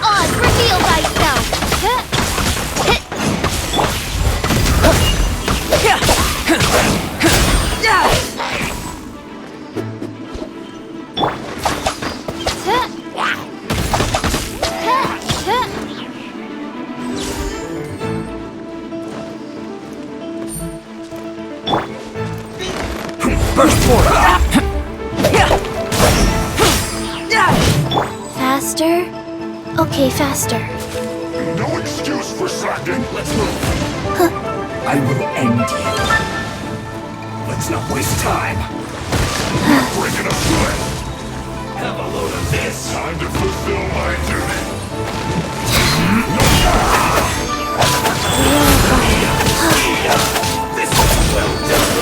Oz, reveal thyself! Burst forth! Faster? Okay, faster. No excuse for slacking. Let's move. I will end you. Let's not waste time. Breaking a sweat. Have a load of this. Time to fulfill my duty. This is well done.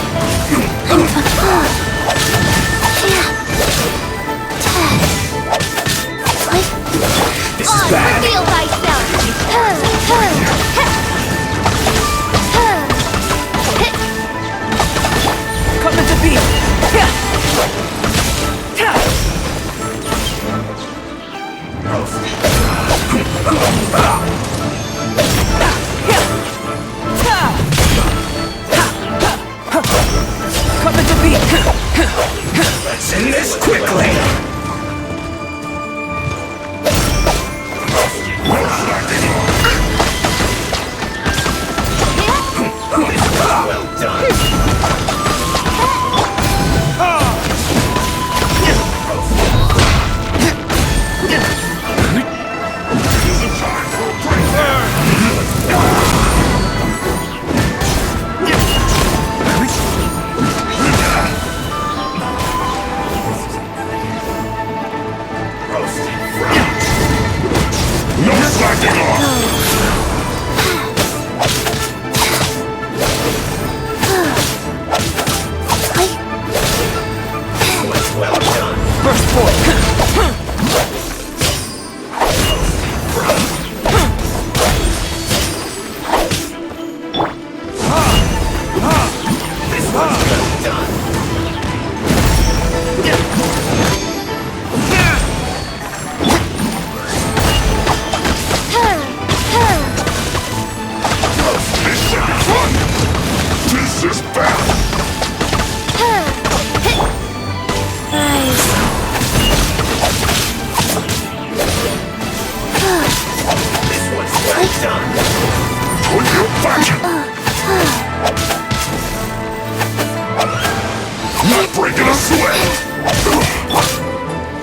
This is Oz, bad. reveal thyself! Coming to be. Coming to be. Let's end this quickly. Well done. Is it time for a break? No slacking off. Well done. Burst forth. This one's well done. This should be fun. This is bad. Nice. This one's well done. Put your back. Not breaking a sweat.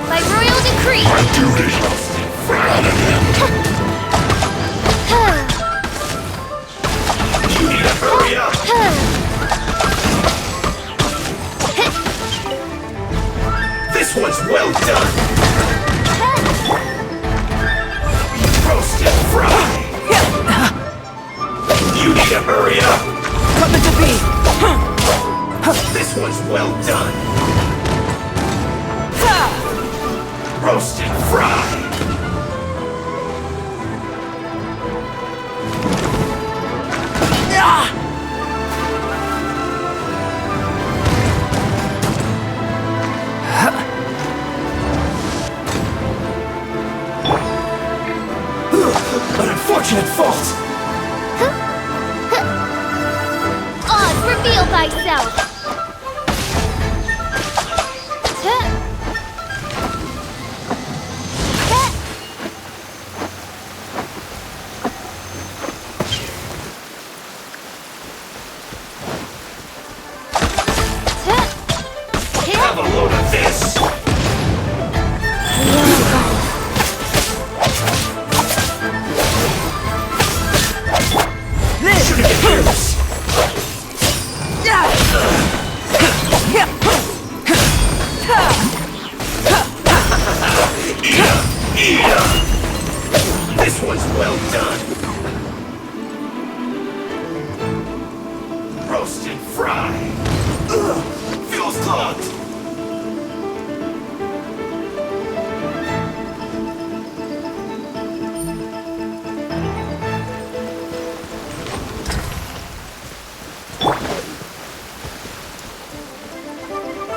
By royal decree! My duty. You need to hurry up. This one's well done. Roasted fry. You need to hurry up. Coming to be. This one's well done. Roasted fry. An unfortunate fault. Oz, reveal thyself! Have a load of this. This should get loose. Eat 'em. This one's well done. Roasted fry. Ugh, feels clogged.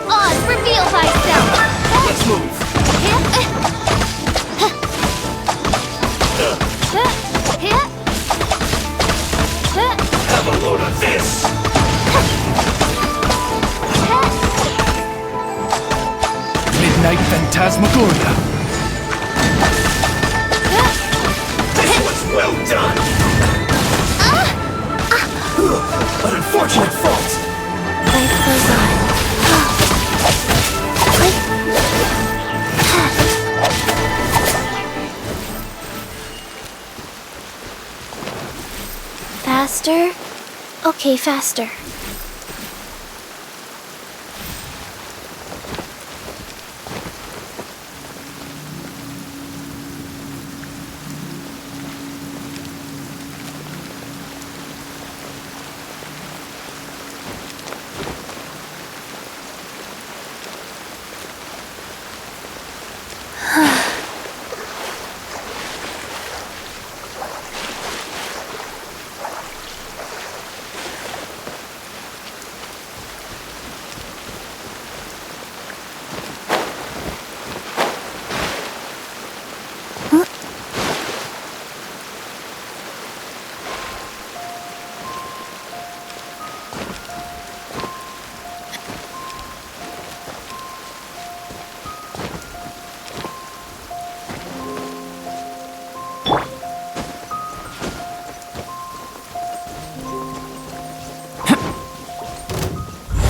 Oz, reveal thyself! Let's move. Phantasmagoria! This was well done! An unfortunate fault! Life goes on. Faster? Okay, faster.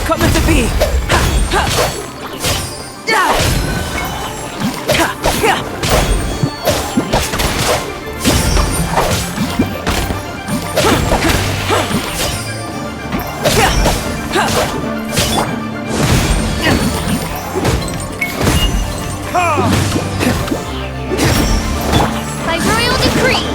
Coming to be! By royal decree!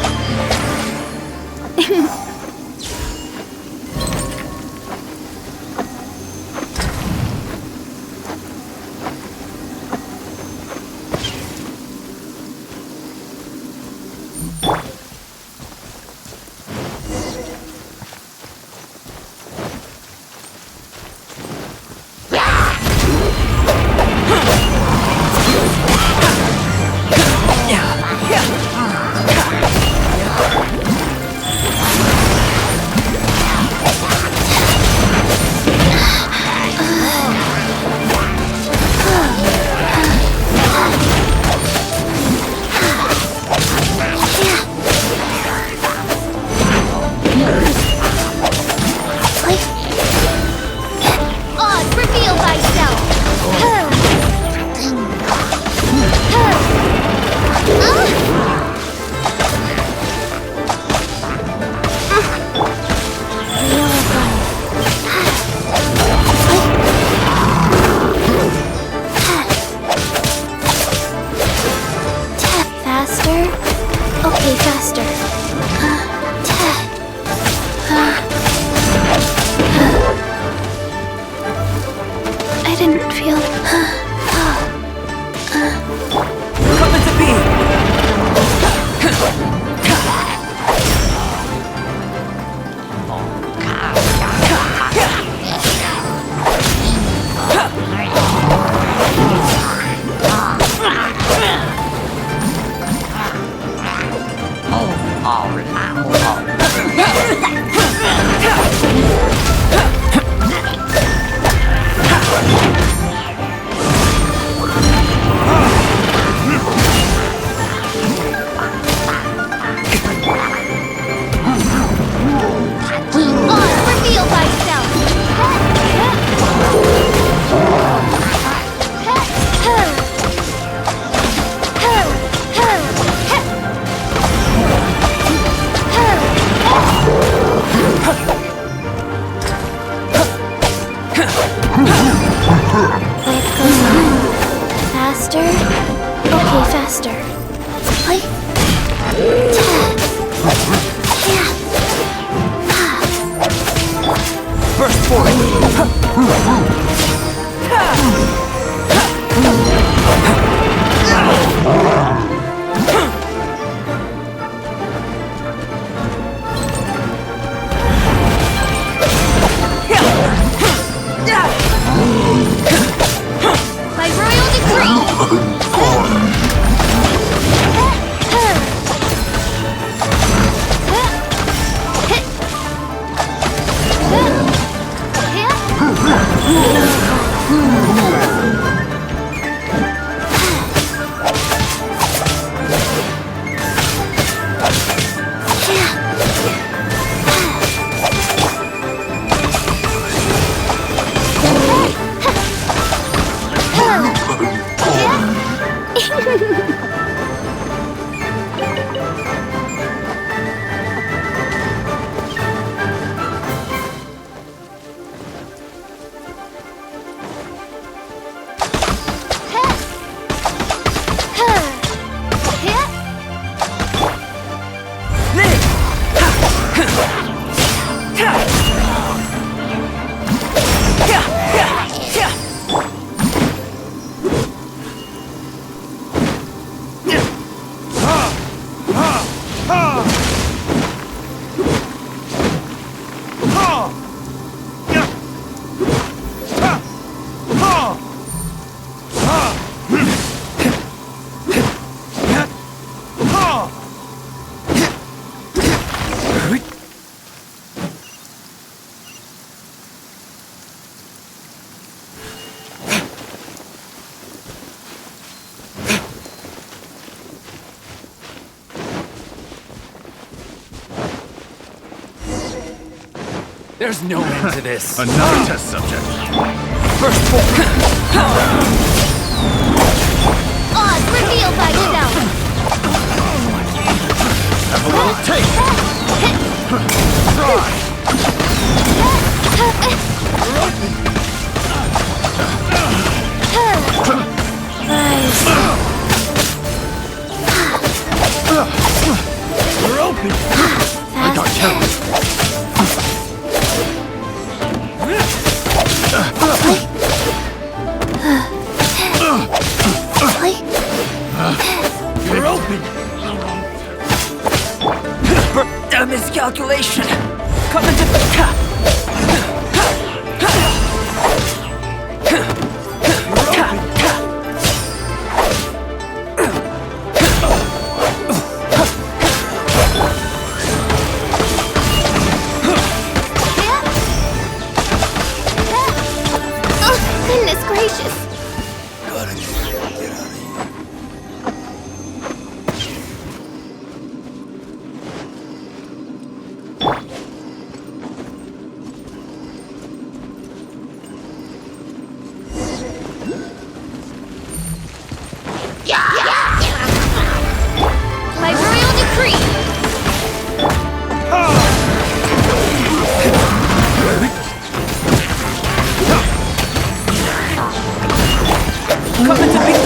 There's no end to this. Another test subject. First Odds reveal thyself! Have a little taste. Try. Rise. We're open. I got We're open. A miscalculation. Coming to Goodness gracious! By royal decree! coming to be.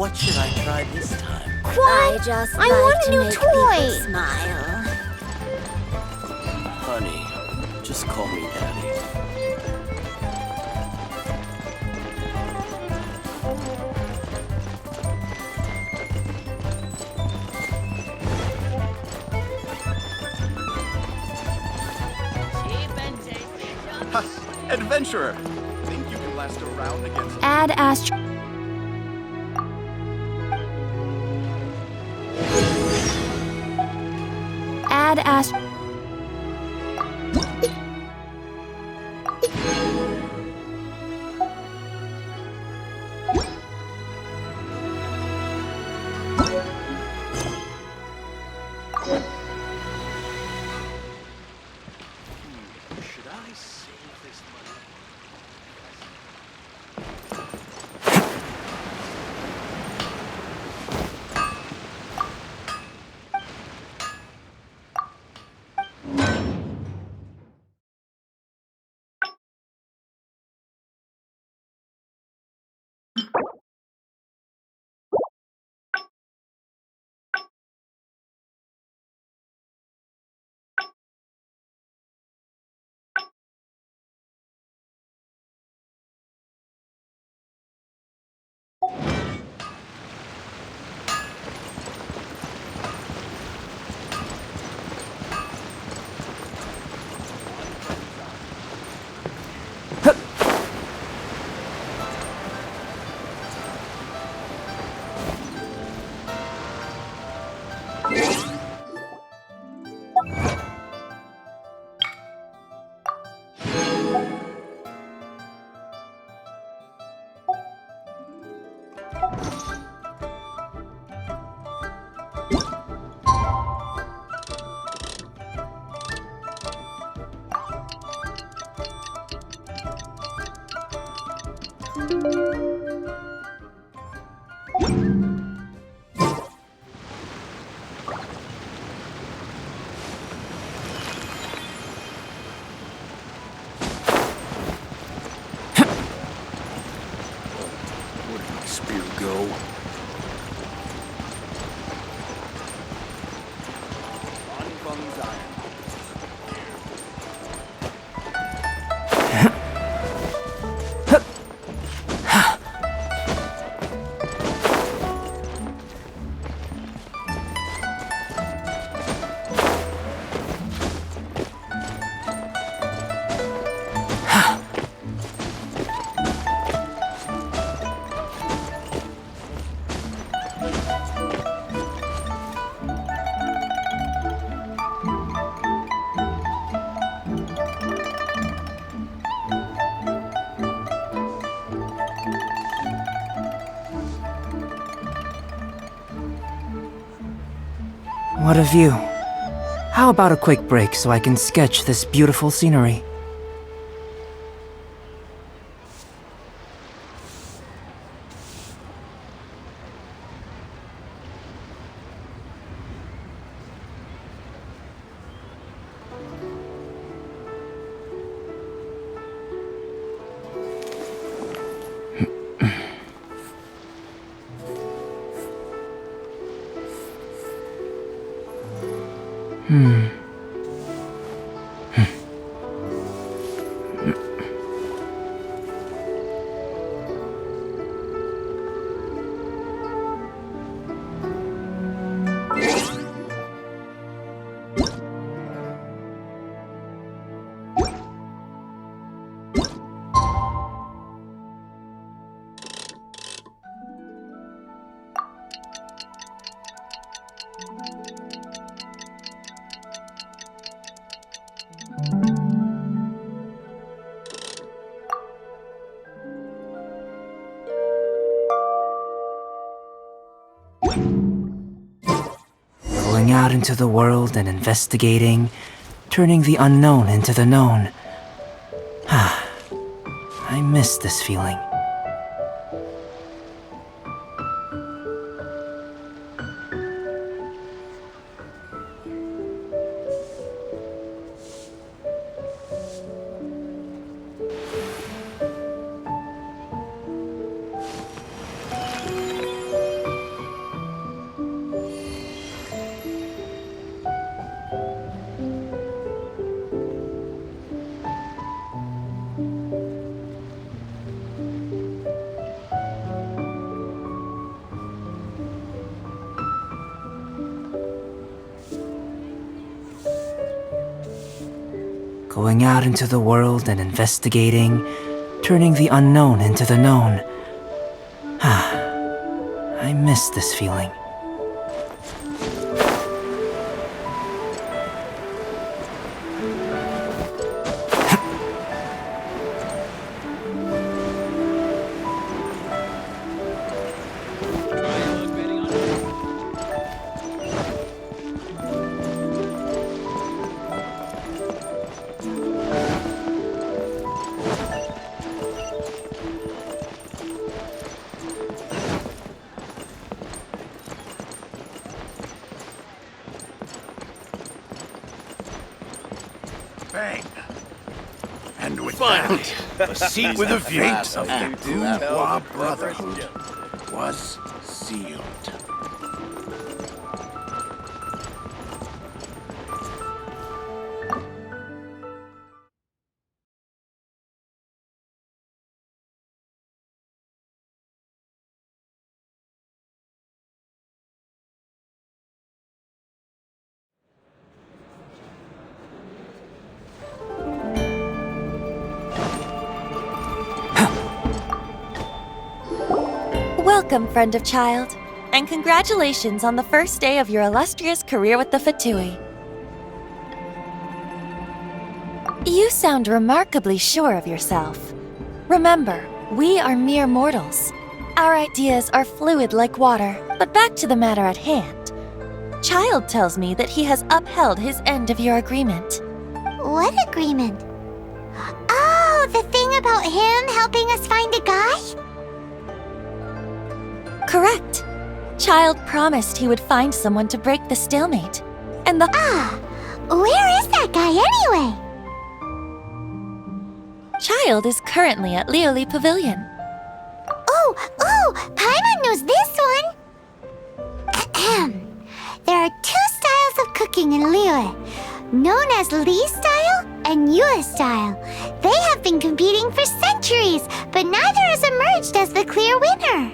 What should I try this time? What? I want a new toy! Smile. Honey, just call me Daddy. Adventurer. Think you can last a round against... Add Astro. Dad asked... Should I save this money? Where did my spear go? What a view. How about a quick break so I can sketch this beautiful scenery? Going out into the world and investigating, turning the unknown into the known. I miss this feeling. Going out into the world and investigating, turning the unknown into the known. I miss this feeling. bang. And with Finally, that, a seat with with the a fate of the and bourgeois brotherhood was sealed. Welcome, friend of child, and congratulations on the first day of your illustrious career with the Fatui. You sound remarkably sure of yourself. Remember, we are mere mortals. Our ideas are fluid like water, but back to the matter at hand. Child tells me that he has upheld his end of your agreement. What agreement? Oh, the thing about him helping us find a guy? Correct. Child promised he would find someone to break the stalemate. And the— Where is that guy anyway? Child is currently at Lioli Pavilion. Oh, Paimon knows this one. Ahem. There are two styles of cooking in Liyue, known as Li style and Yue style. They have been competing for centuries, but neither has emerged as the clear winner.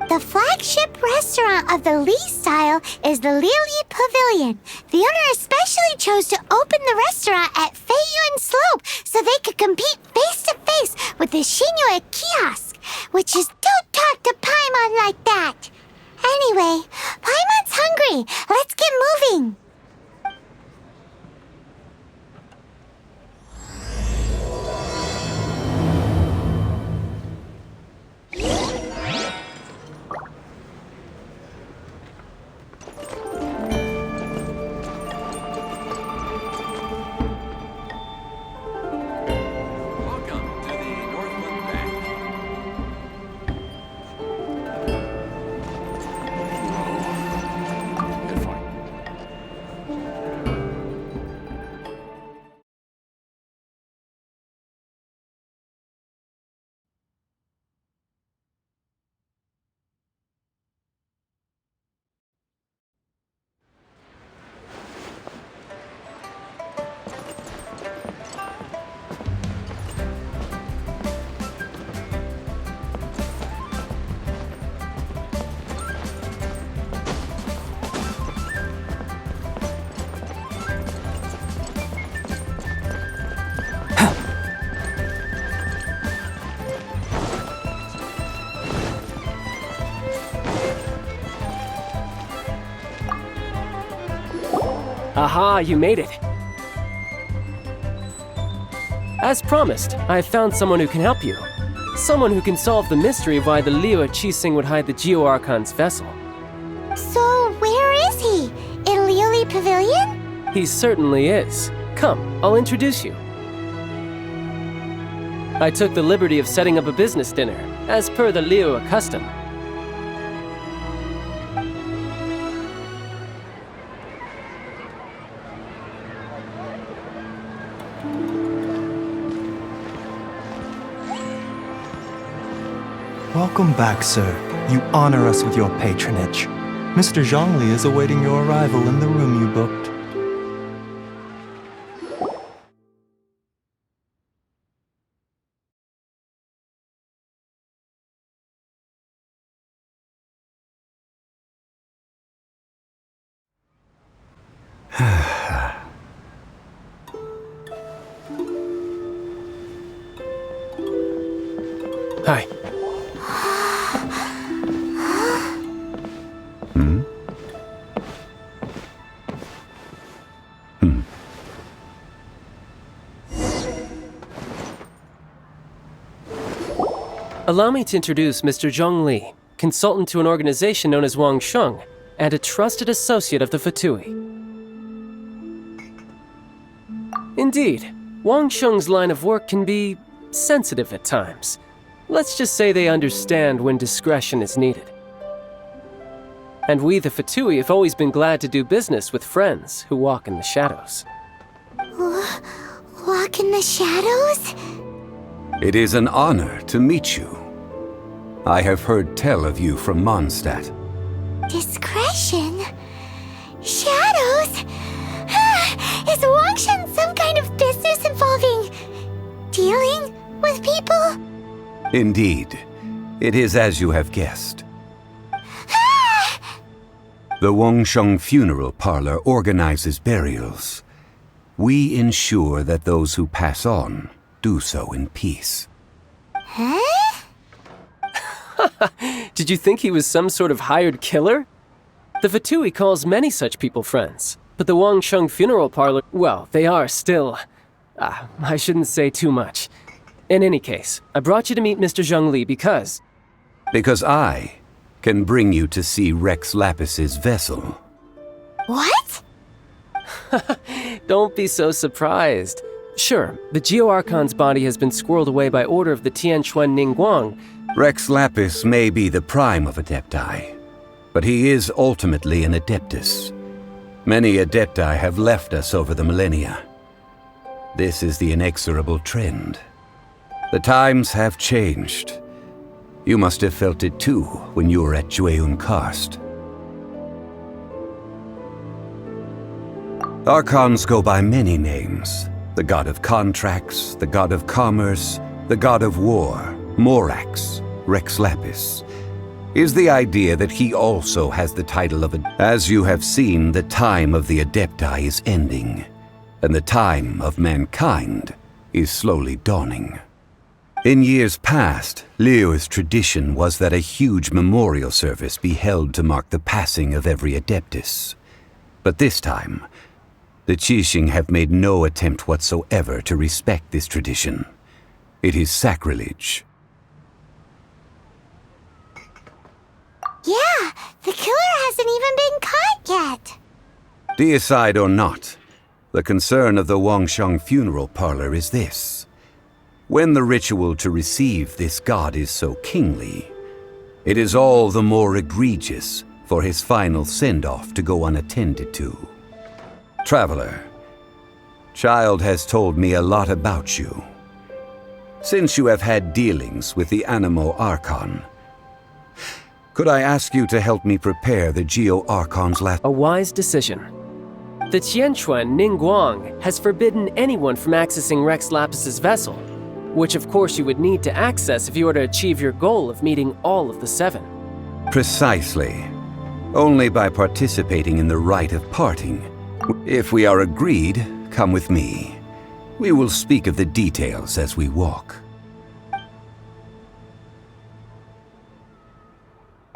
The flagship restaurant of the Li style is the Lioli Pavilion. The owner especially chose to open the restaurant at Feiyuan Slope so they could compete face to face with the Xinyue kiosk, which is don't talk to Paimon like that. Anyway, Paimon's hungry. Let's get moving. Welcome to the Northland Bank. If I... Aha, you made it. As promised, I have found someone who can help you. Someone who can solve the mystery of why the Liyue Qixing would hide the Geo-Archon's vessel. So, where is he? In Lioli Pavilion? He certainly is. Come, I'll introduce you. I took the liberty of setting up a business dinner, as per the Liyue custom. Welcome back, sir. You honor us with your patronage. Mr. Zhongli is awaiting your arrival in the room you booked. Hi. Allow me to introduce Mr. Zhongli, consultant to an organization known as Wang Sheng, and a trusted associate of the Fatui. Indeed, Wang Sheng's line of work can be sensitive at times. Let's just say they understand when discretion is needed. And we, the Fatui, have always been glad to do business with friends who walk in the shadows. walk in the shadows? It is an honor to meet you. I have heard tell of you from Mondstadt. Discretion? Shadows? Is Wangshan some kind of business involving dealing with people? Indeed, it is as you have guessed. The Wangsheng Funeral Parlor organizes burials. We ensure that those who pass on do so in peace. Huh? Did you think he was some sort of hired killer? The Fatui calls many such people friends, but the Wangsheng Funeral Parlor, well, they are still... I shouldn't say too much. In any case, I brought you to meet Mr. Zhongli because... Because I can bring you to see Rex Lapis's vessel. What? Don't be so surprised. Sure, the Geo-Archon's body has been squirreled away by order of the Tianquan Ningguang. Rex Lapis may be the prime of Adepti, but he is ultimately an Adeptus. Many Adepti have left us over the millennia. This is the inexorable trend. The times have changed. You must have felt it too when you were at Jueyun Karst. Archons go by many names. The god of contracts, the god of commerce, the god of war, Morax, Rex Lapis. Is the idea that he also has the title of As you have seen, the time of the Adepti is ending, and the time of mankind is slowly dawning. In years past, Liyue's tradition was that a huge memorial service be held to mark the passing of every Adeptus. But this time, the Qixing have made no attempt whatsoever to respect this tradition. It is sacrilege. Yeah, the killer hasn't even been caught yet. Deicide or not, the concern of the Wangsheng Funeral Parlor is this. When the ritual to receive this god is so kingly, it is all the more egregious for his final send-off to go unattended to. Traveler, Child has told me a lot about you. Since you have had dealings with the Animo Archon, could I ask you to help me prepare the Geo-Archon's last... A wise decision. The Tianquan Ningguang has forbidden anyone from accessing Rex Lapis's vessel, which of course you would need to access if you were to achieve your goal of meeting all of the 7. Precisely. Only by participating in the rite of parting. If we are agreed, come with me. We will speak of the details as we walk.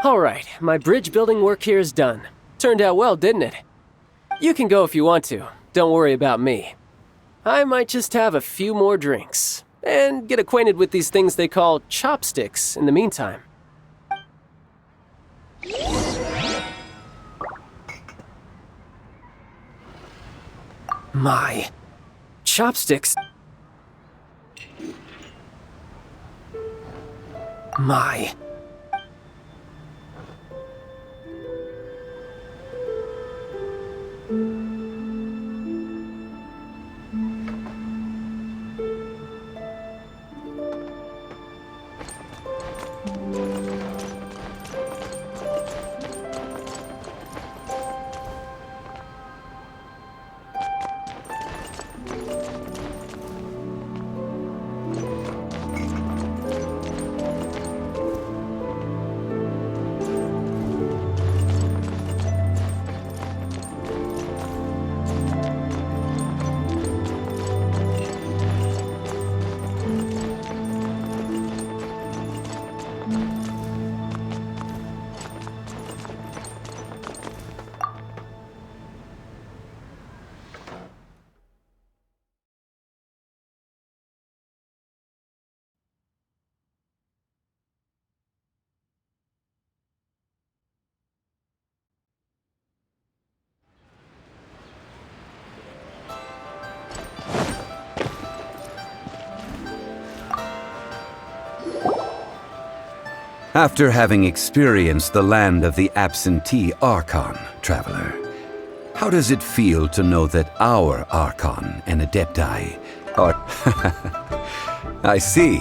Alright, my bridge building work here is done. Turned out well, didn't it? You can go if you want to. Don't worry about me. I might just have a few more drinks, and get acquainted with these things they call chopsticks in the meantime. My chopsticks. My... After having experienced the land of the absentee Archon, Traveler, how does it feel to know that our Archon and Adepti Or I see.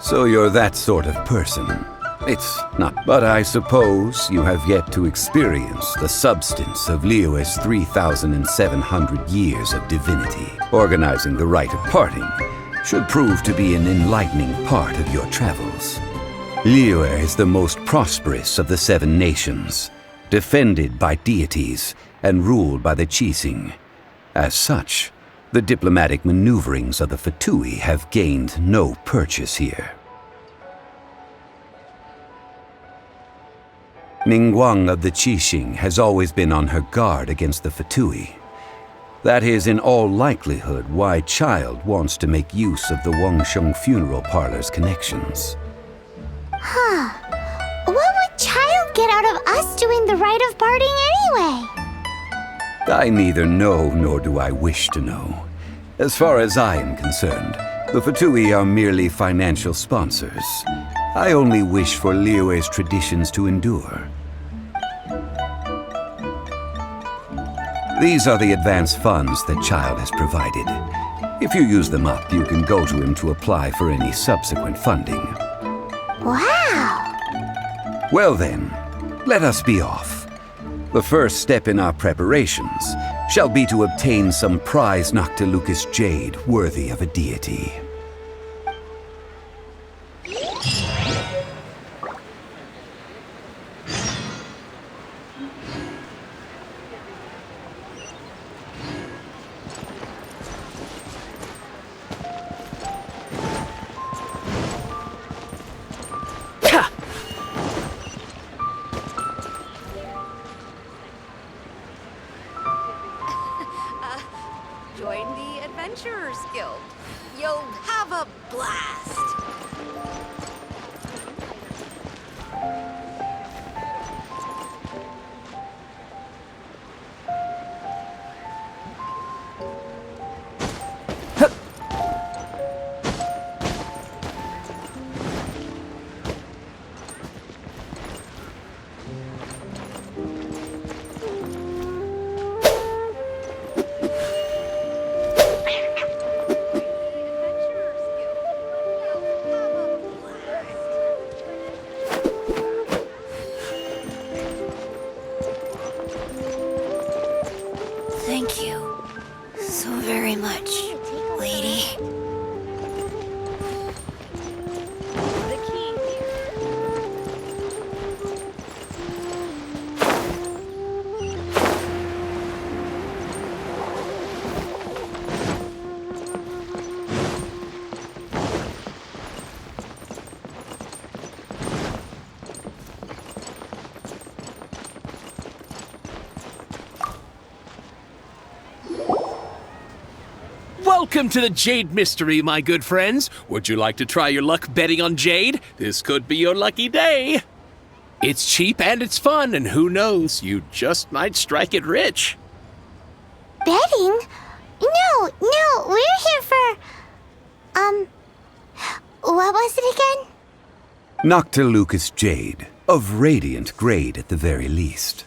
So you're that sort of person. It's not. But I suppose you have yet to experience the substance of Liyue's 3,700 years of divinity. Organizing the rite of parting should prove to be an enlightening part of your travels. Liyue is the most prosperous of the 7 nations, defended by deities and ruled by the Qixing. As such, the diplomatic maneuverings of the Fatui have gained no purchase here. Ningguang of the Qixing has always been on her guard against the Fatui. That is in all likelihood why Child wants to make use of the Wangsheng funeral parlor's connections. Huh. What would Child get out of us doing the rite of parting anyway? I neither know nor do I wish to know. As far as I am concerned, the Fatui are merely financial sponsors. I only wish for Liyue's traditions to endure. These are the advance funds that Child has provided. If you use them up, you can go to him to apply for any subsequent funding. Wow! Well then, let us be off. The first step in our preparations shall be to obtain some prize Noctilucous jade worthy of a deity. Join the Adventurers Guild. You'll have a blast. Thank you so very much, lady. The key Welcome to the Jade Mystery, my good friends. Would you like to try your luck betting on Jade? This could be your lucky day. It's cheap and it's fun, and who knows, you just might strike it rich. Betting? No, we're here for... what was it again? Noctilucous jade, of radiant grade at the very least.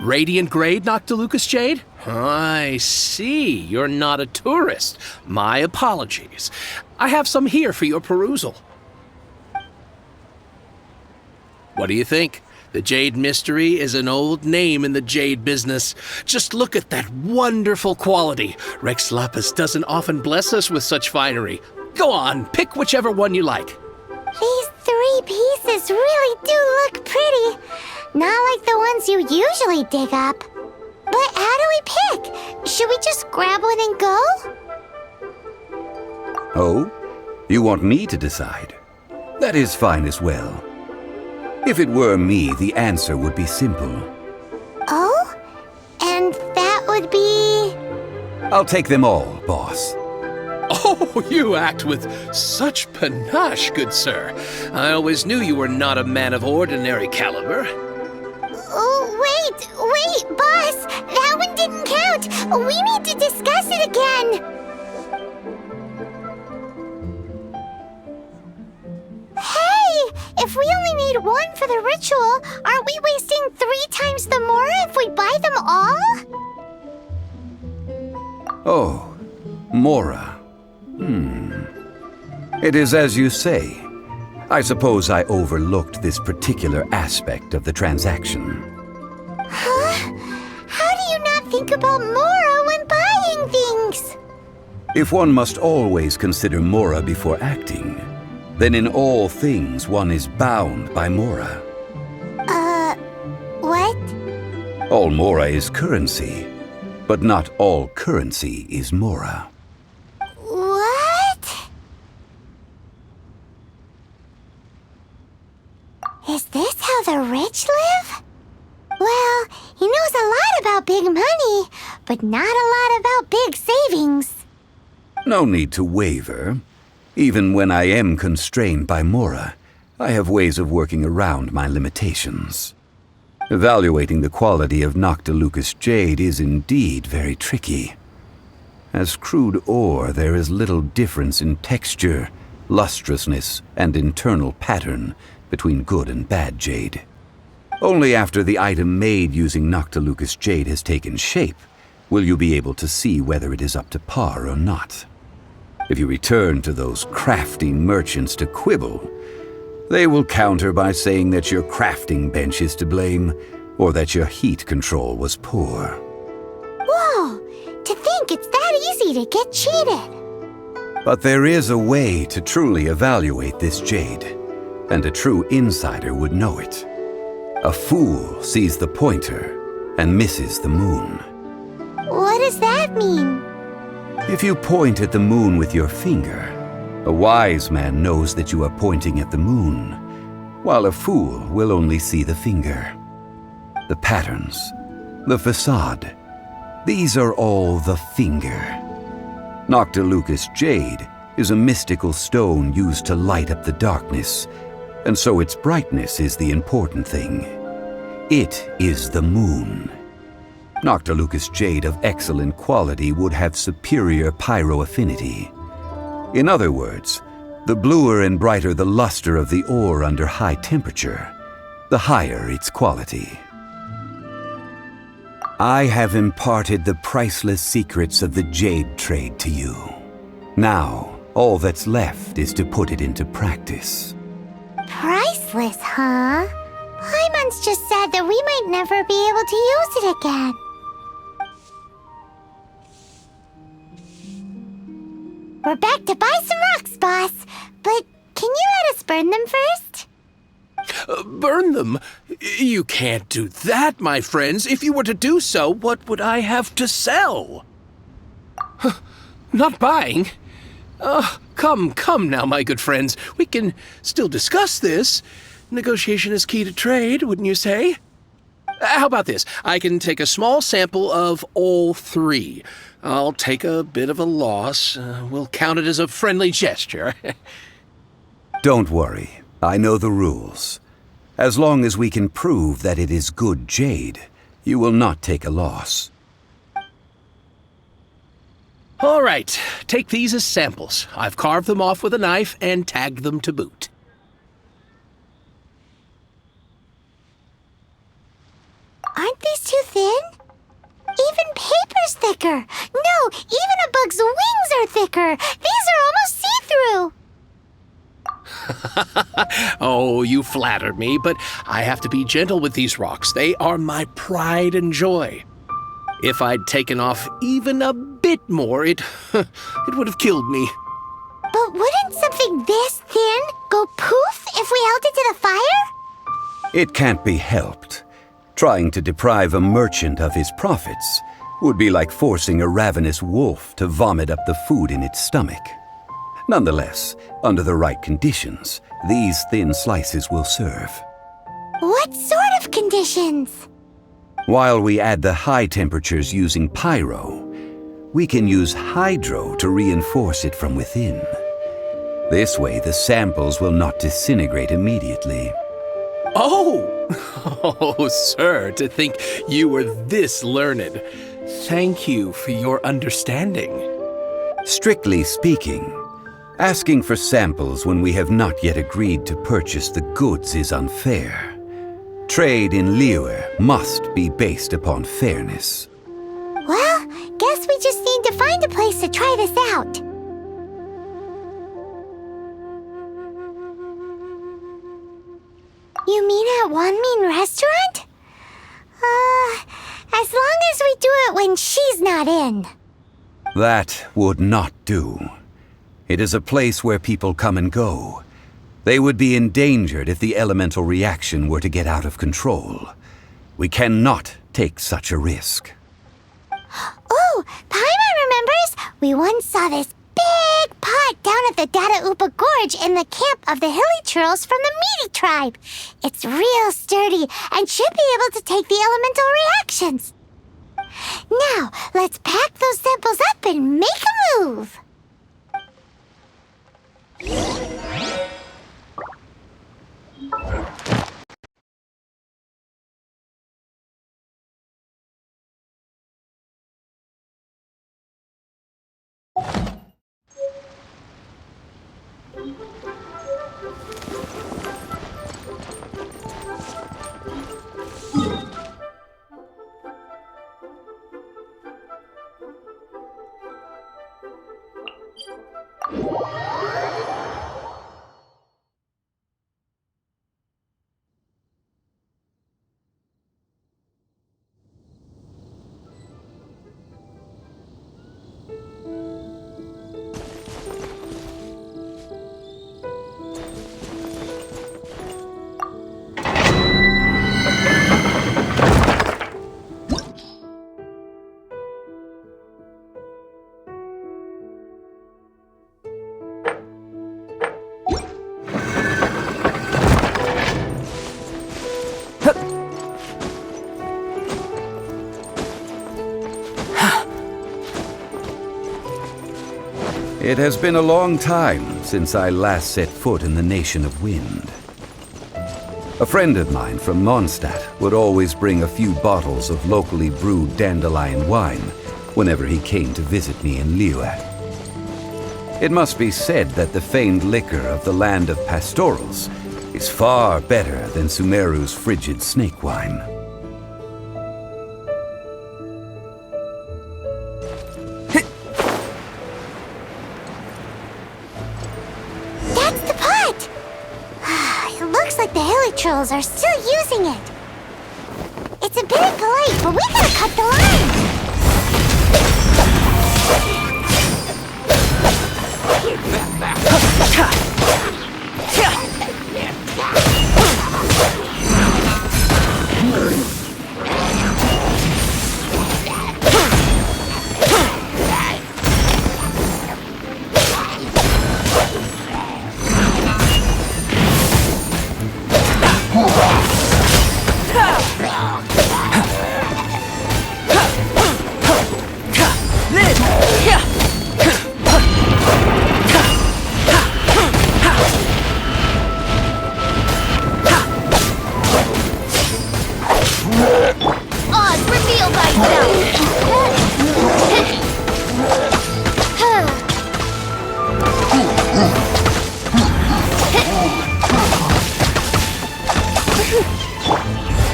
Radiant grade, Noctilucous Jade? I see. You're not a tourist. My apologies. I have some here for your perusal. What do you think? The Jade Mystery is an old name in the jade business. Just look at that wonderful quality. Rex Lapis doesn't often bless us with such finery. Go on, pick whichever one you like. These 3 pieces really do look pretty. Not like the ones you usually dig up. But how do we pick? Should we just grab one and go? Oh? You want me to decide? That is fine as well. If it were me, the answer would be simple. Oh? And that would be... I'll take them all, boss. Oh, you act with such panache, good sir. I always knew you were not a man of ordinary caliber. Oh, wait, boss! That one didn't count! We need to discuss it again! Hey! If we only need one for the ritual, aren't we wasting 3 times the more if we buy them all? Oh, Mora. It is as you say. I suppose I overlooked this particular aspect of the transaction. Huh? How do you not think about Mora when buying things? If one must always consider Mora before acting, then in all things one is bound by Mora. What? All Mora is currency, but not all currency is Mora. What? Is this how the rich live? Well, he knows a lot about big money, but not a lot about big savings. No need to waver. Even when I am constrained by Mora, I have ways of working around my limitations. Evaluating the quality of Noctilucous jade is indeed very tricky. As crude ore, there is little difference in texture, lustrousness, and internal pattern between good and bad jade. Only after the item made using Noctilucous jade has taken shape will you be able to see whether it is up to par or not. If you return to those crafting merchants to quibble, they will counter by saying that your crafting bench is to blame, or that your heat control was poor. Whoa! To think it's that easy to get cheated! But there is a way to truly evaluate this jade, and a true insider would know it. A fool sees the pointer and misses the moon. What does that mean? If you point at the moon with your finger, a wise man knows that you are pointing at the moon, while a fool will only see the finger. The patterns, the facade, these are all the finger. Noctilucous jade is a mystical stone used to light up the darkness, and so its brightness is the important thing. It is the moon. Noctilucous jade of excellent quality would have superior pyroaffinity. In other words, the bluer and brighter the luster of the ore under high temperature, the higher its quality. I have imparted the priceless secrets of the jade trade to you. Now, all that's left is to put it into practice. Priceless, huh? Paimon's just said that we might never be able to use it again. We're back to buy some rocks, boss. But can you let us burn them first? Burn them? You can't do that, my friends. If you were to do so, what would I have to sell? Not buying? Come now, my good friends. We can still discuss this. Negotiation is key to trade, wouldn't you say? How about this? I can take a small sample of all three. I'll take a bit of a loss. We'll count it as a friendly gesture. Don't worry. I know the rules. As long as we can prove that it is good jade, you will not take a loss. All right, take these as samples. I've carved them off with a knife and tagged them to boot. Aren't these too thin? Even paper's thicker. No, even a bug's wings are thicker. These are almost see-through. Oh, you flatter me, but I have to be gentle with these rocks. They are my pride and joy. If I'd taken off even a bit more, it would have killed me. But wouldn't something this thin go poof if we held it to the fire? It can't be helped. Trying to deprive a merchant of his profits would be like forcing a ravenous wolf to vomit up the food in its stomach. Nonetheless, under the right conditions, these thin slices will serve. What sort of conditions? While we add the high temperatures using pyro, we can use hydro to reinforce it from within. This way, the samples will not disintegrate immediately. Oh, sir, to think you were this learned. Thank you for your understanding. Strictly speaking, asking for samples when we have not yet agreed to purchase the goods is unfair. Trade in Liyue must be based upon fairness. Well, guess guess we just need to find a place to try this out. You mean at Wanmin Restaurant? As long as we do it when she's not in. That would not do. It is a place where people come and go. They would be endangered if the elemental reaction were to get out of control. We cannot take such a risk. Oh, Paimon remembers! We once saw this big pot down at the Dada Upa Gorge in the camp of the hilly churls from the Meaty tribe. It's real sturdy and should be able to take the elemental reactions. Now, let's pack those samples up and make a move! It has been a long time since I last set foot in the Nation of Wind. A friend of mine from Mondstadt would always bring a few bottles of locally brewed dandelion wine whenever he came to visit me in Liyue. It must be said that the famed liquor of the land of pastorals is far better than Sumeru's frigid snake wine. Trolls are still using it. It's a bit impolite, but we gotta cut the line.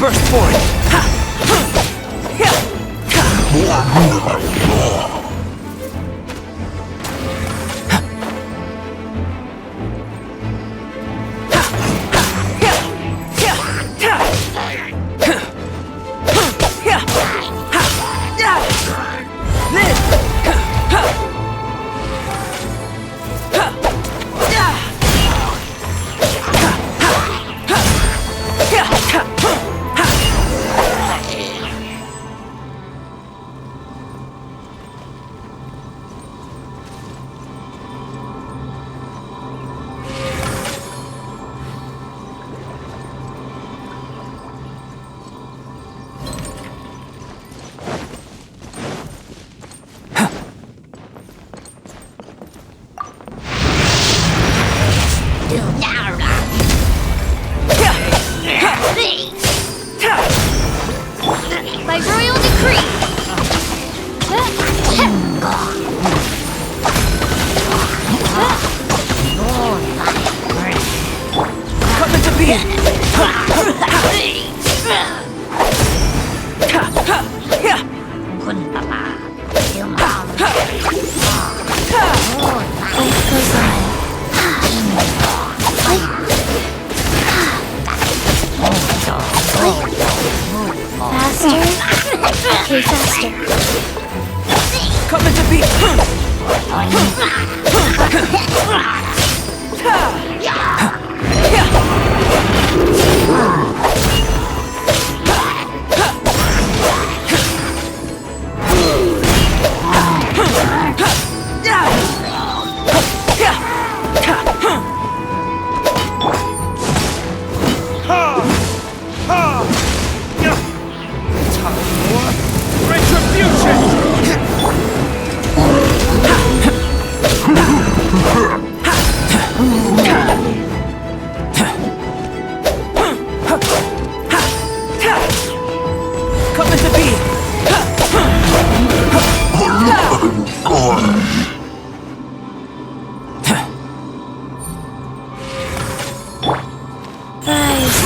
Burst forward! By royal decree! Coming to be! Okay, faster. Coming to beat! Coming to beat! Rise.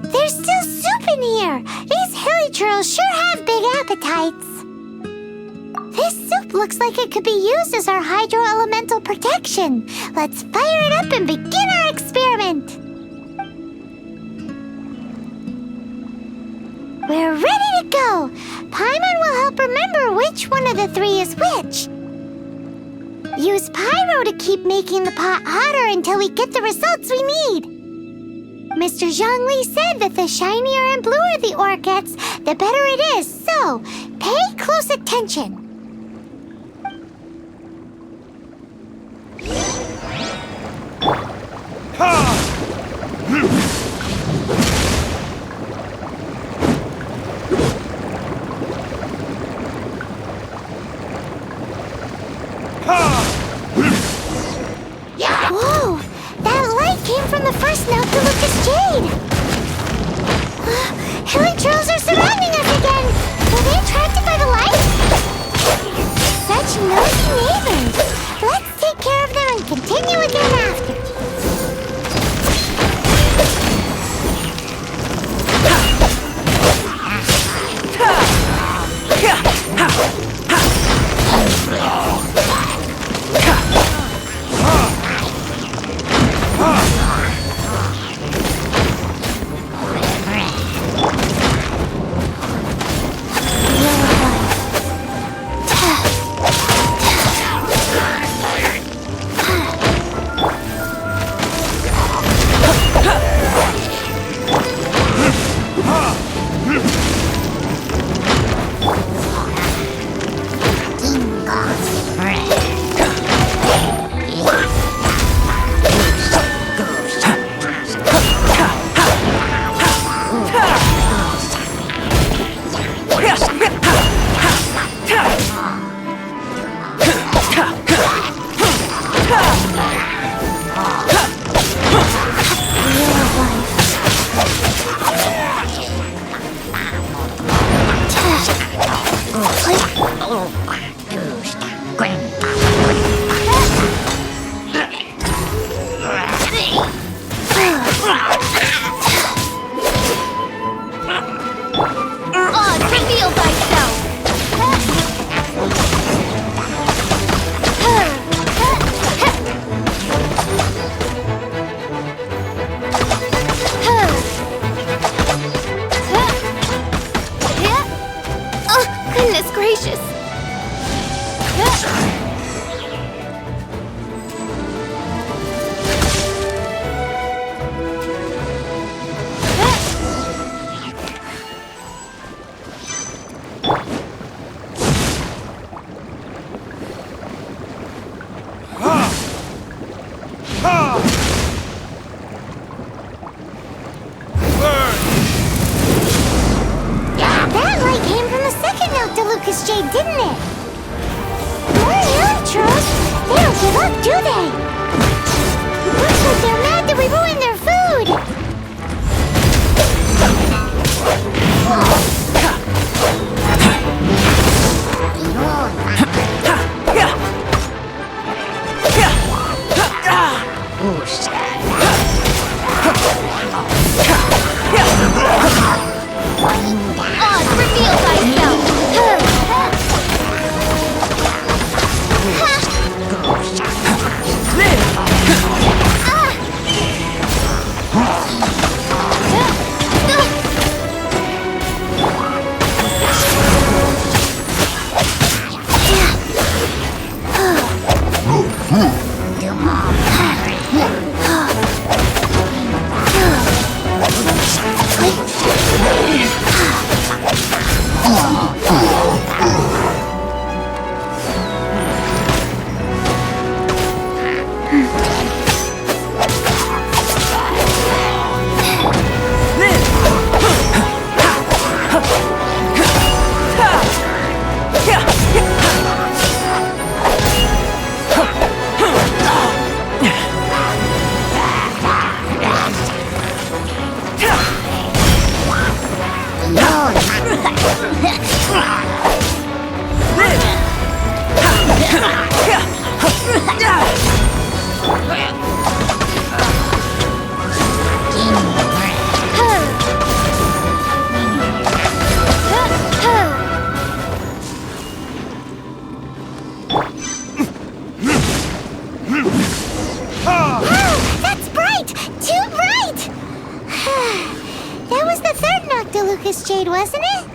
There's still soup in here. These hilly churls sure have big appetites. This soup looks like it could be used as our hydro-elemental protection. Let's fire it up and begin our experiment. We're ready to go. Paimon will help remember which one of the three is which. Use Pyro to keep making the pot hotter until we get the results we need. Mr. Zhongli said that the shinier and bluer the ore gets, the better it is, so pay close attention. Whoa! That light came from the first note to Lucas Jade! Hilly trolls are surrounding us again! Were they attracted by the light? Such nosy neighbors! Let's take care of them and continue again after. Reveal thyself! Oh, goodness gracious! That light came from the second Noctilucous Jade, didn't it? More Electros? They don't give up, do they? Looks like they're mad that we ruined their food! Oz, reveal thyself! That's bright! Too bright! That was the third Noctilucous Jade, wasn't it?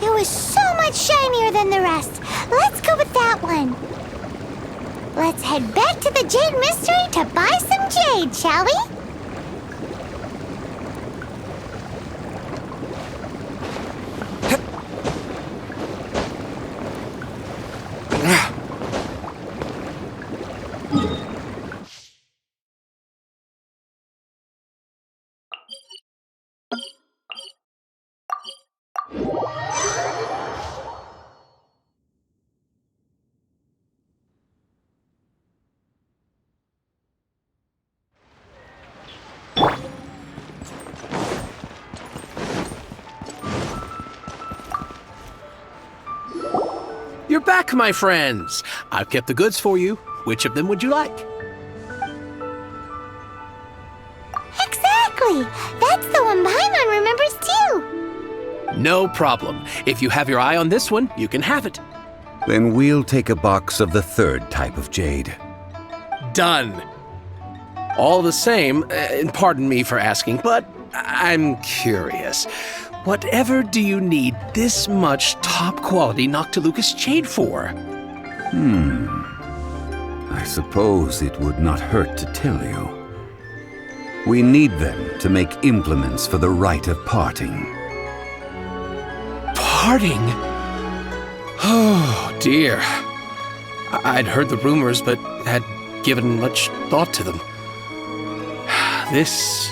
It was so much shinier than the rest. Let's go with that one. Let's head back to the Jade Mystery to buy some jade, shall we? You're back, my friends. I've kept the goods for you. Which of them would you like? Exactly! That's the one Paimon remembers too! No problem. If you have your eye on this one, you can have it. Then we'll take a box of the third type of jade. Done. All the same, and pardon me for asking, but I'm curious. Whatever do you need this much top-quality Noctilucous Jade for? I suppose it would not hurt to tell you. We need them to make implements for the rite of parting. Parting? Oh, dear. I'd heard the rumors, but had given much thought to them. This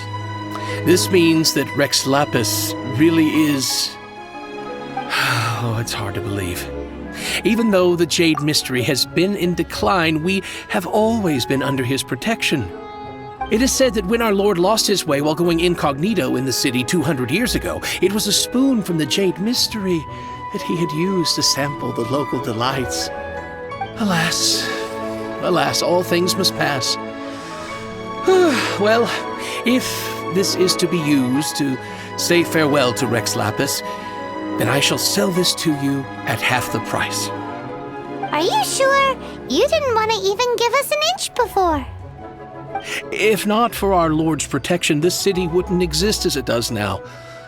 means that Rex Lapis really is... Oh, it's hard to believe. Even though the Jade Mystery has been in decline, we have always been under his protection. It is said that when our Lord lost his way while going incognito in the city 200 years ago, it was a spoon from the Jade Mystery that he had used to sample the local delights. Alas, all things must pass. Well, if this is to be used to say farewell to Rex Lapis, then I shall sell this to you at half the price. Are you sure? You didn't want to even give us an inch before. If not for our Lord's protection, this city wouldn't exist as it does now.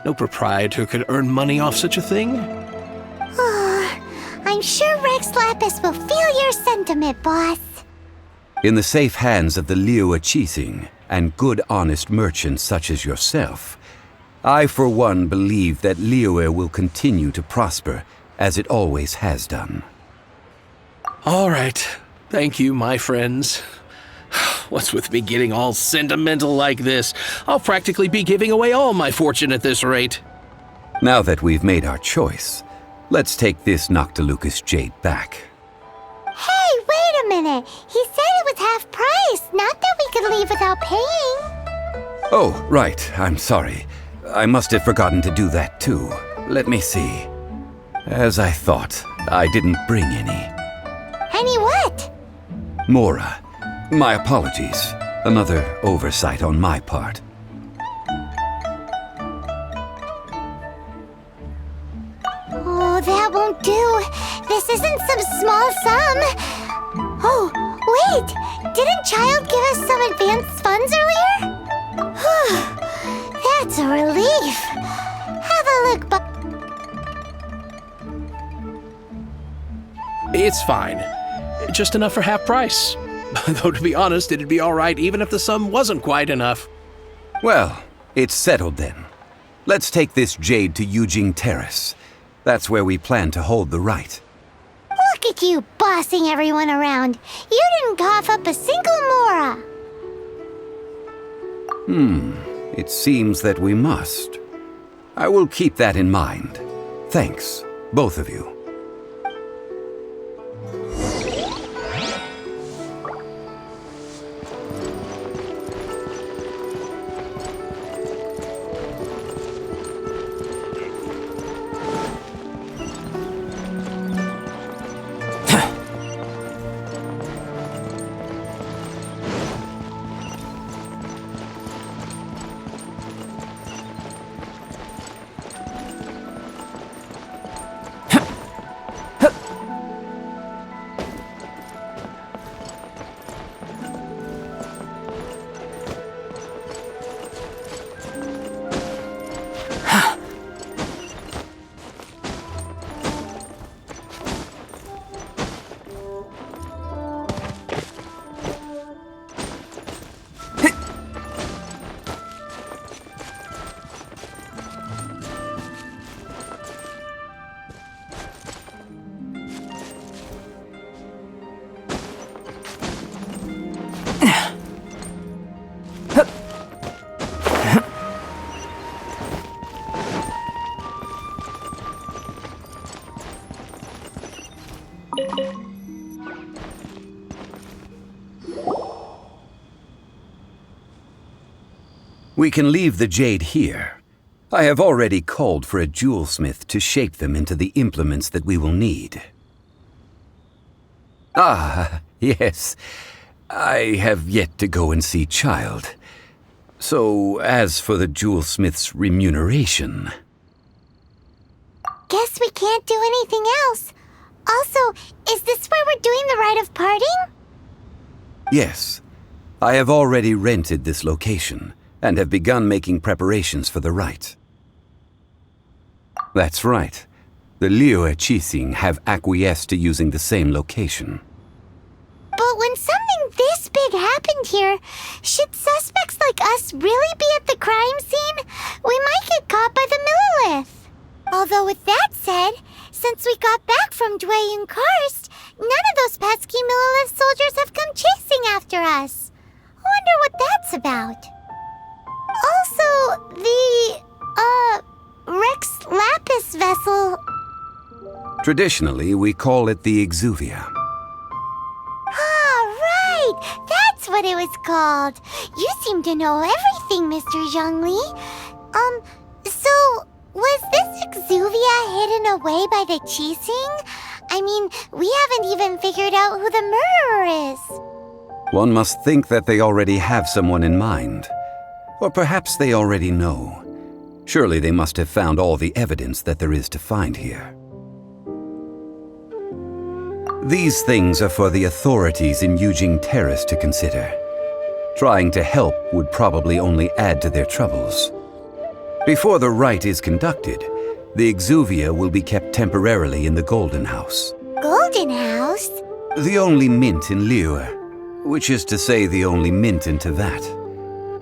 No proprietor could earn money off such a thing. I'm sure Rex Lapis will feel your sentiment, boss. In the safe hands of the Liyue Qixing and good honest merchants such as yourself, I for one believe that Liyue will continue to prosper as it always has done. All right. Thank you, my friends. What's with me getting all sentimental like this? I'll practically be giving away all my fortune at this rate. Now that we've made our choice, let's take this Noctilucous jade back. Hey, wait a minute. He said it was half price, not that we could leave without paying. Oh, right. I'm sorry. I must have forgotten to do that too. Let me see. As I thought, I didn't bring any. Any what? Mora. My apologies. Another oversight on my part. Oh, that won't do. This isn't some small sum. Oh, wait! Didn't Child give us some advanced funds earlier? That's a relief. Have a look, It's fine. Just enough for half price. Though to be honest, it'd be alright even if the sum wasn't quite enough. Well, it's settled then. Let's take this jade to Yujing Terrace. That's where we plan to hold the rite. Look at you bossing everyone around. You didn't cough up a single mora. It seems that we must. I will keep that in mind. Thanks, both of you. We can leave the jade here. I have already called for a jewelsmith to shape them into the implements that we will need. Ah, yes. I have yet to go and see Child. So, as for the jewelsmith's remuneration... Guess we can't do anything else. Also, is this where we're doing the rite of parting? Yes. I have already rented this location and have begun making preparations for the rite. That's right. The Liyue Qixing have acquiesced to using the same location. But when something this big happened here, should suspects like us really be at the crime scene? We might get caught by the Millilith. Although with that said, since we got back from Dwayne Karst, none of those pesky Millilith soldiers have come chasing after us. Wonder what that's about. Also, the, Rex Lapis vessel... Traditionally, we call it the Exuvia. Ah, right! That's what it was called. You seem to know everything, Mr. Zhongli. So, was this Exuvia hidden away by the Qixing? I mean, we haven't even figured out who the murderer is. One must think that they already have someone in mind. Or perhaps they already know. Surely they must have found all the evidence that there is to find here. These things are for the authorities in Yujing Terrace to consider. Trying to help would probably only add to their troubles. Before the rite is conducted, the Exuvia will be kept temporarily in the Golden House. Golden House? The only mint in Liyue, which is to say the only mint in Teyvat.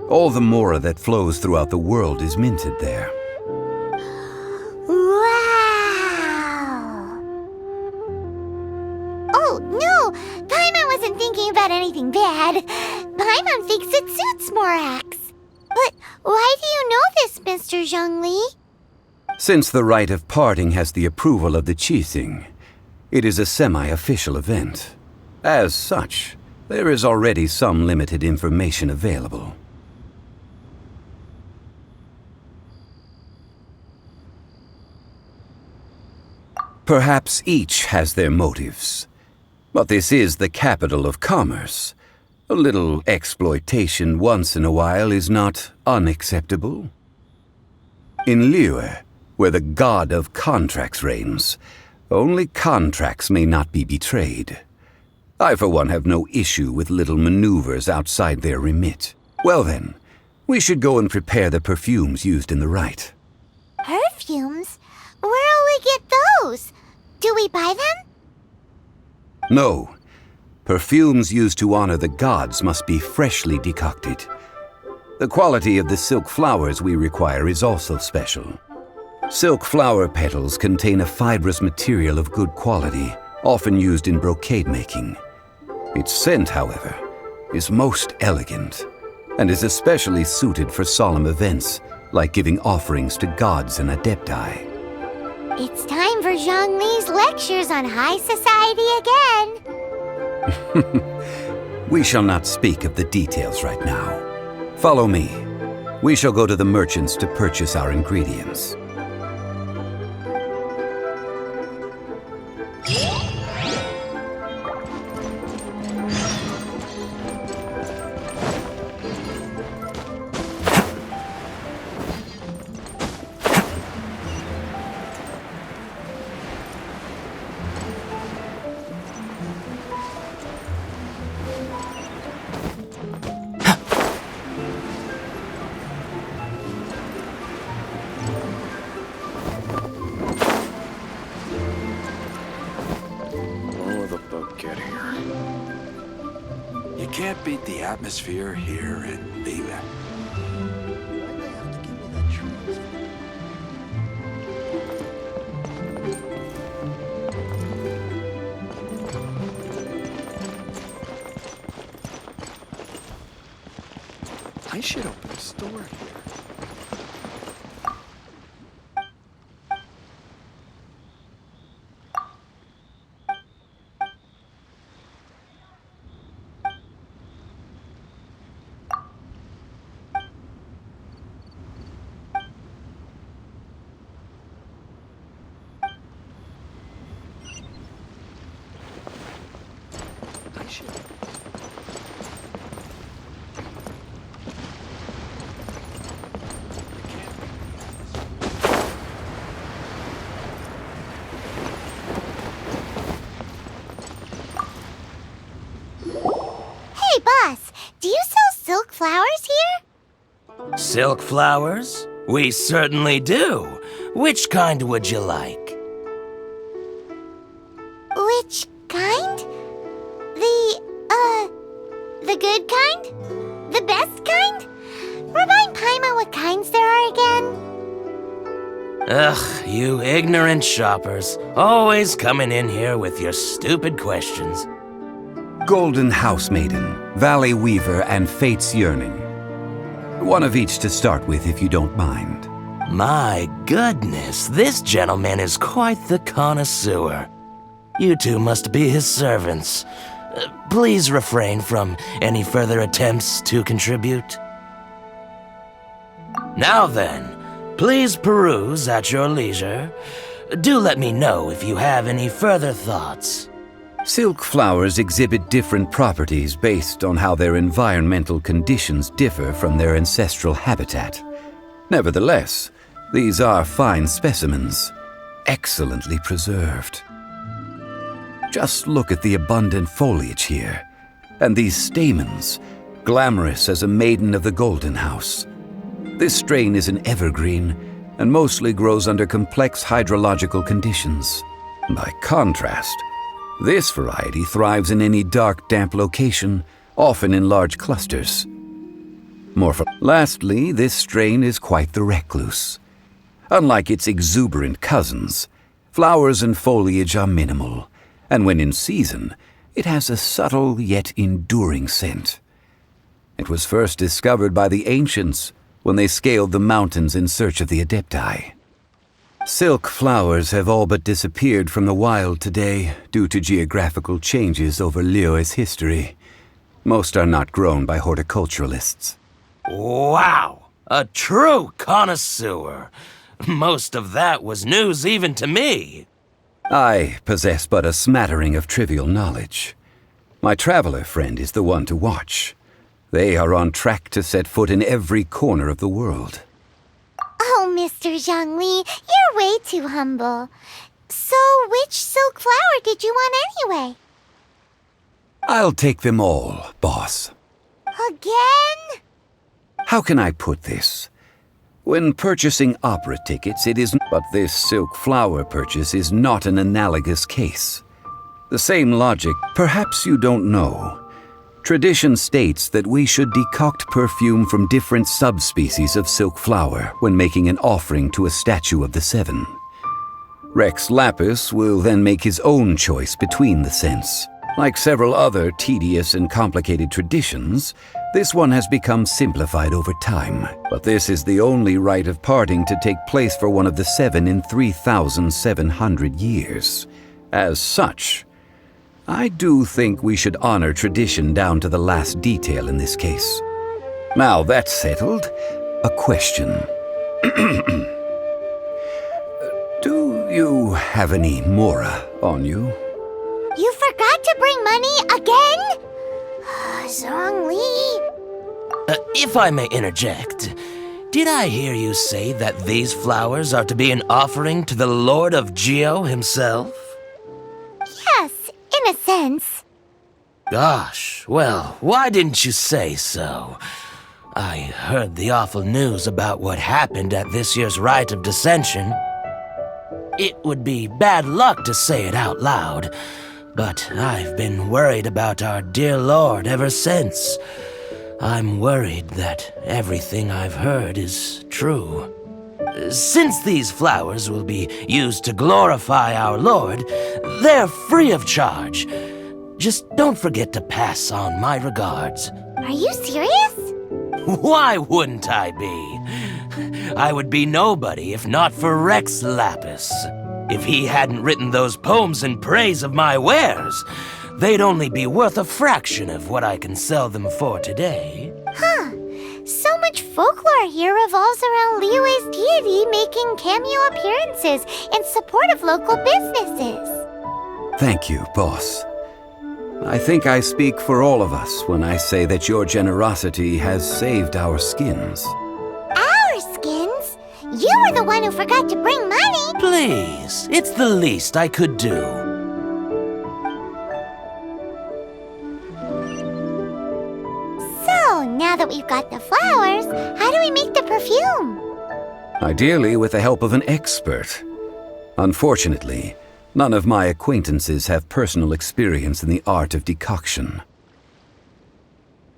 All the mora that flows throughout the world is minted there. Wow! Oh, no! Paimon wasn't thinking about anything bad. Paimon thinks it suits Morax. But why do you know this, Mr. Zhongli? Since the rite of parting has the approval of the Qixing, it is a semi-official event. As such, there is already some limited information available. Perhaps each has their motives. But this is the capital of commerce. A little exploitation once in a while is not unacceptable. In Liyue, where the god of contracts reigns, only contracts may not be betrayed. I, for one, have no issue with little maneuvers outside their remit. Well then, we should go and prepare the perfumes used in the rite. Perfumes? Where'll we get those? Do we buy them? No. Perfumes used to honor the gods must be freshly decocted. The quality of the silk flowers we require is also special. Silk flower petals contain a fibrous material of good quality, often used in brocade making. Its scent, however, is most elegant, and is especially suited for solemn events, like giving offerings to gods and adepti. It's time for Zhongli's lectures on high society again. We shall not speak of the details right now. Follow me. We shall go to the merchants to purchase our ingredients. You can't beat the atmosphere here in Liyue. I should open a store here. Hey, boss, do you sell silk flowers here? Silk flowers? We certainly do. Which kind would you like? Which kind? The good kind? The best kind? Remind Paimon what kinds there are again. Ugh, you ignorant shoppers. Always coming in here with your stupid questions. Golden House Maiden, Valley Weaver, and Fate's Yearning. One of each to start with, if you don't mind. My goodness, this gentleman is quite the connoisseur. You two must be his servants. Please refrain from any further attempts to contribute. Now then, please peruse at your leisure. Do let me know if you have any further thoughts. Silk flowers exhibit different properties based on how their environmental conditions differ from their ancestral habitat. Nevertheless, these are fine specimens, excellently preserved. Just look at the abundant foliage here, and these stamens, glamorous as a maiden of the Golden House. This strain is an evergreen, and mostly grows under complex hydrological conditions. By contrast, this variety thrives in any dark, damp location, often in large clusters. Lastly, this strain is quite the recluse. Unlike its exuberant cousins, flowers and foliage are minimal, and when in season, it has a subtle yet enduring scent. It was first discovered by the ancients when they scaled the mountains in search of the Adepti. Silk flowers have all but disappeared from the wild today due to geographical changes over Liyue's history. Most are not grown by horticulturalists. Wow! A true connoisseur. Most of that was news even to me. I possess but a smattering of trivial knowledge. My traveler friend is the one to watch. They are on track to set foot in every corner of the world. Oh, Mr. Zhongli, you're way too humble. So, which silk flower did you want anyway? I'll take them all, boss. Again? How can I put this? When purchasing opera tickets, it isn't, but this silk flower purchase is not an analogous case. The same logic, perhaps you don't know. Tradition states that we should decoct perfume from different subspecies of silk flower when making an offering to a statue of the seven. Rex Lapis will then make his own choice between the scents. Like several other tedious and complicated traditions, this one has become simplified over time. But this is the only rite of parting to take place for one of the seven in 3,700 years. As such, I do think we should honor tradition down to the last detail in this case. Now that's settled, a question. Do you have any mora on you? You forgot to bring money again? Zhongli. If I may interject, did I hear you say that these flowers are to be an offering to the Lord of Geo himself? Yes, in a sense. Gosh, well, why didn't you say so? I heard the awful news about what happened at this year's Rite of Dissension. It would be bad luck to say it out loud, but I've been worried about our dear Lord ever since. I'm worried that everything I've heard is true. Since these flowers will be used to glorify our Lord, they're free of charge. Just don't forget to pass on my regards. Are you serious? Why wouldn't I be? I would be nobody if not for Rex Lapis. If he hadn't written those poems in praise of my wares, they'd only be worth a fraction of what I can sell them for today. Huh. So much folklore here revolves around Liyue's deity making cameo appearances in support of local businesses. Thank you, boss. I think I speak for all of us when I say that your generosity has saved our skins. Our skins? You were the one who forgot to bring money. Please, it's the least I could do. So, now that we've got the flowers, how do we make the perfume? Ideally with the help of an expert. Unfortunately, none of my acquaintances have personal experience in the art of decoction.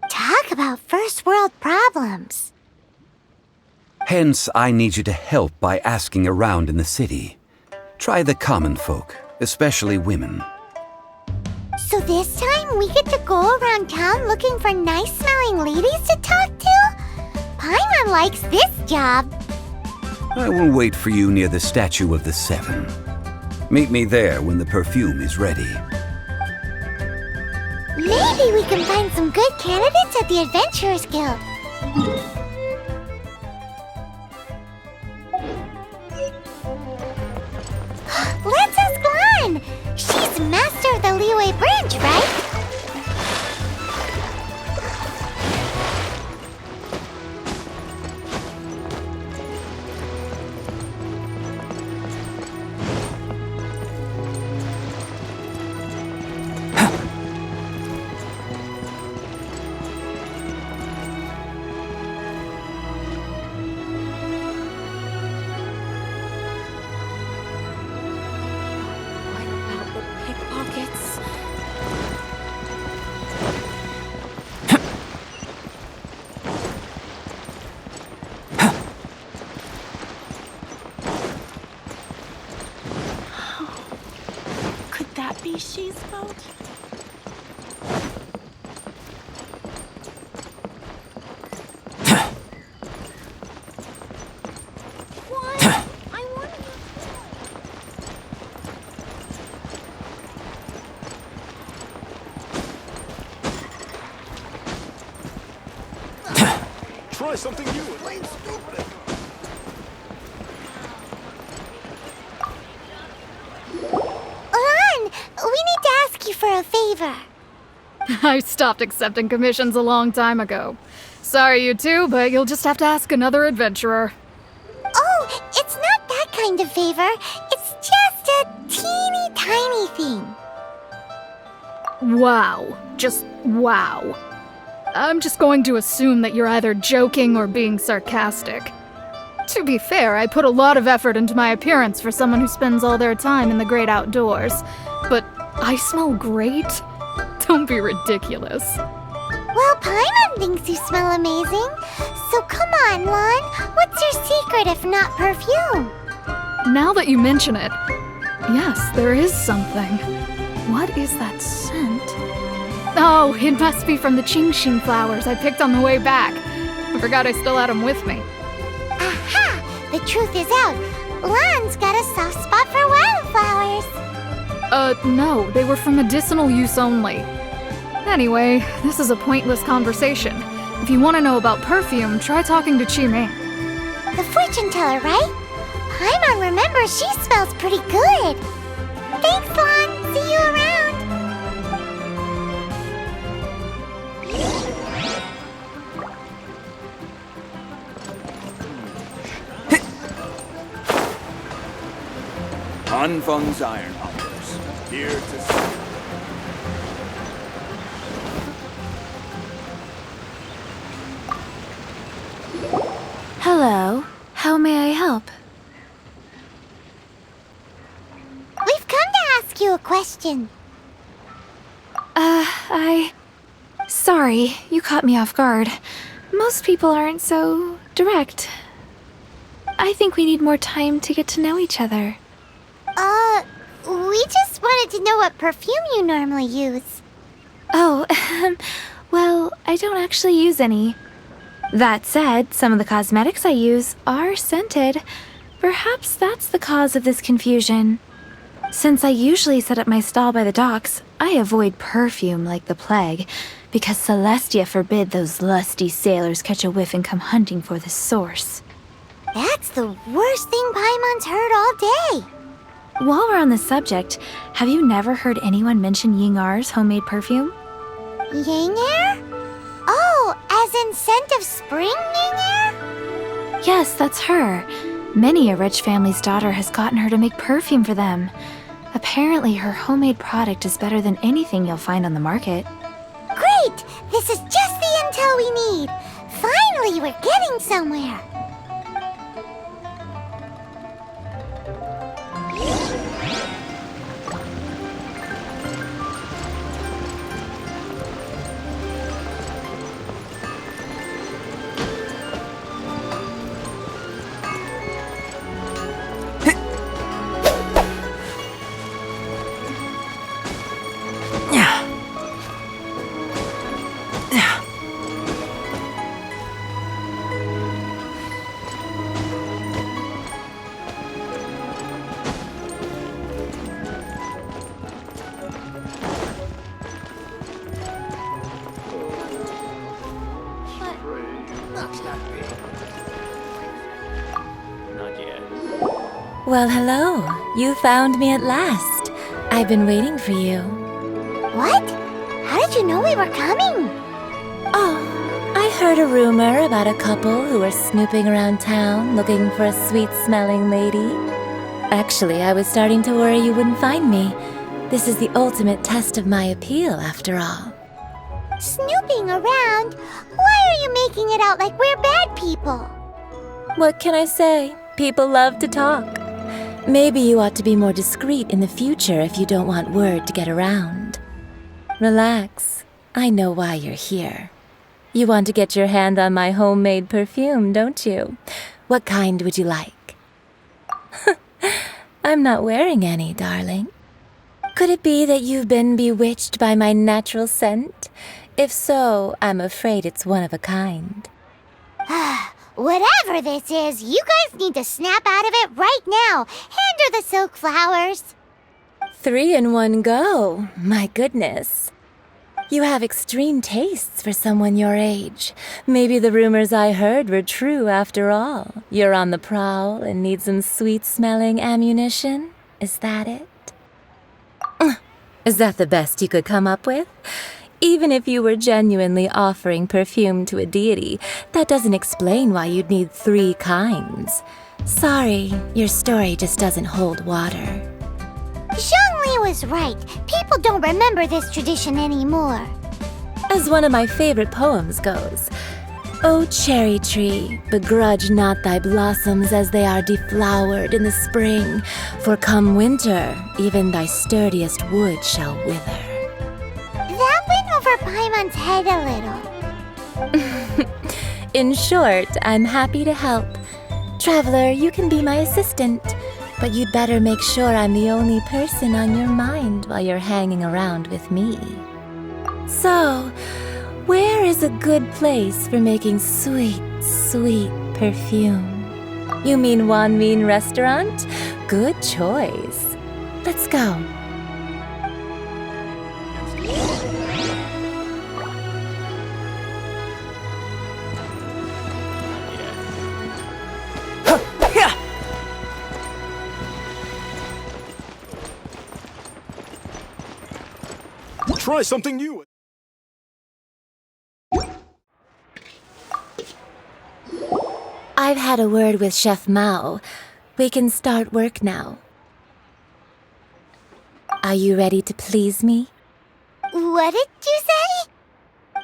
Talk about first world problems. Hence, I need you to help by asking around in the city. Try the common folk, especially women. So this time we get to go around town looking for nice-smelling ladies to talk to? Paimon likes this job. I will wait for you near the statue of the seven. Meet me there when the perfume is ready. Maybe we can find some good candidates at the Adventurers Guild. Let's ask Lan! She's master of the Liyue branch, right? try something new and ain't stupid. Lan, we need to ask you for a favor. I stopped accepting commissions a long time ago. Sorry, you two, but you'll just have to ask another adventurer. Oh, it's not that kind of favor. It's just a teeny tiny thing. Wow. Just wow. I'm just going to assume that you're either joking or being sarcastic. To be fair, I put a lot of effort into my appearance for someone who spends all their time in the great outdoors. But I smell great? Don't be ridiculous. Well, Paimon thinks you smell amazing. So come on, Lan. What's your secret if not perfume? Now that you mention it, yes, there is something. What is that scent? Oh, it must be from the Qingxin flowers I picked on the way back. I forgot I still had them with me. Aha! The truth is out. Lan's got a soft spot for wildflowers. No, they were for medicinal use only. Anyway, this is a pointless conversation. If you want to know about perfume, try talking to Qiming. The fortune teller, right? Paimon remembers she smells pretty good. Thanks, Lan. See you around. Han Feng's Iron Hoppers, here to see. Hello. How may I help? We've come to ask you a question. Sorry, you caught me off guard. Most people aren't so direct. I think we need more time to get to know each other. We just wanted to know what perfume you normally use. Oh, well, I don't actually use any. That said, some of the cosmetics I use are scented. Perhaps that's the cause of this confusion. Since I usually set up my stall by the docks, I avoid perfume like the plague, because Celestia forbid those lusty sailors catch a whiff and come hunting for the source. That's the worst thing Paimon's heard all day. While we're on the subject, have you never heard anyone mention Yingar's homemade perfume? Yingar? Oh, as in scent of spring, Yingar? Yes, that's her. Many a rich family's daughter has gotten her to make perfume for them. Apparently, her homemade product is better than anything you'll find on the market. Great! This is just the intel we need. Finally, we're getting somewhere. Well, hello. You found me at last. I've been waiting for you. What? How did you know we were coming? Oh, I heard a rumor about a couple who were snooping around town looking for a sweet-smelling lady. Actually, I was starting to worry you wouldn't find me. This is the ultimate test of my appeal, after all. Snooping around? Why are you making it out like we're bad people? What can I say? People love to talk. Maybe you ought to be more discreet in the future if you don't want word to get around. Relax. I know why you're here. You want to get your hand on my homemade perfume, don't you? What kind would you like? I'm not wearing any, darling. Could it be that you've been bewitched by my natural scent? If so, I'm afraid it's one of a kind. Whatever this is, you guys need to snap out of it right now. Hand her the silk flowers. 3 in one go. My goodness. You have extreme tastes for someone your age. Maybe the rumors I heard were true after all. You're on the prowl and need some sweet-smelling ammunition? Is that it? Is that the best you could come up with? Even if you were genuinely offering perfume to a deity, that doesn't explain why you'd need 3 kinds. Sorry, your story just doesn't hold water. Zhongli was right. People don't remember this tradition anymore. As one of my favorite poems goes, O cherry tree, begrudge not thy blossoms as they are deflowered in the spring, for come winter, even thy sturdiest wood shall wither. That went over Paimon's head a little. In short, I'm happy to help. Traveler, you can be my assistant, but you'd better make sure I'm the only person on your mind while you're hanging around with me. So, where is a good place for making sweet, sweet perfume? You mean Wanmin Restaurant? Good choice. Let's go. Try something new. I've had a word with Chef Mao. We can start work now. Are you ready to please me? What did you say?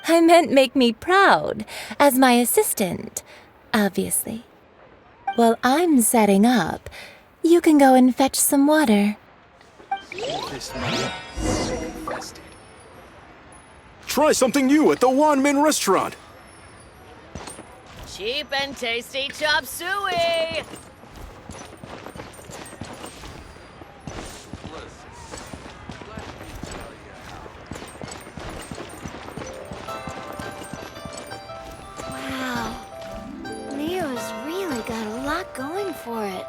I meant make me proud, as my assistant, obviously. While I'm setting up, you can go and fetch some water. Try something new at the Wanmin Restaurant. Cheap and tasty chop suey! Wow. Leo's really got a lot going for it.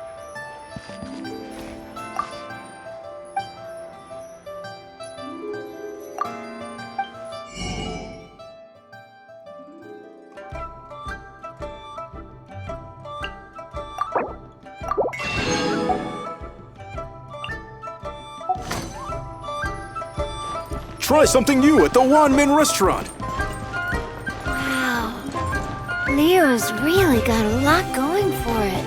Try something new at the Wanmin Restaurant. Wow. Leo's really got a lot going for it.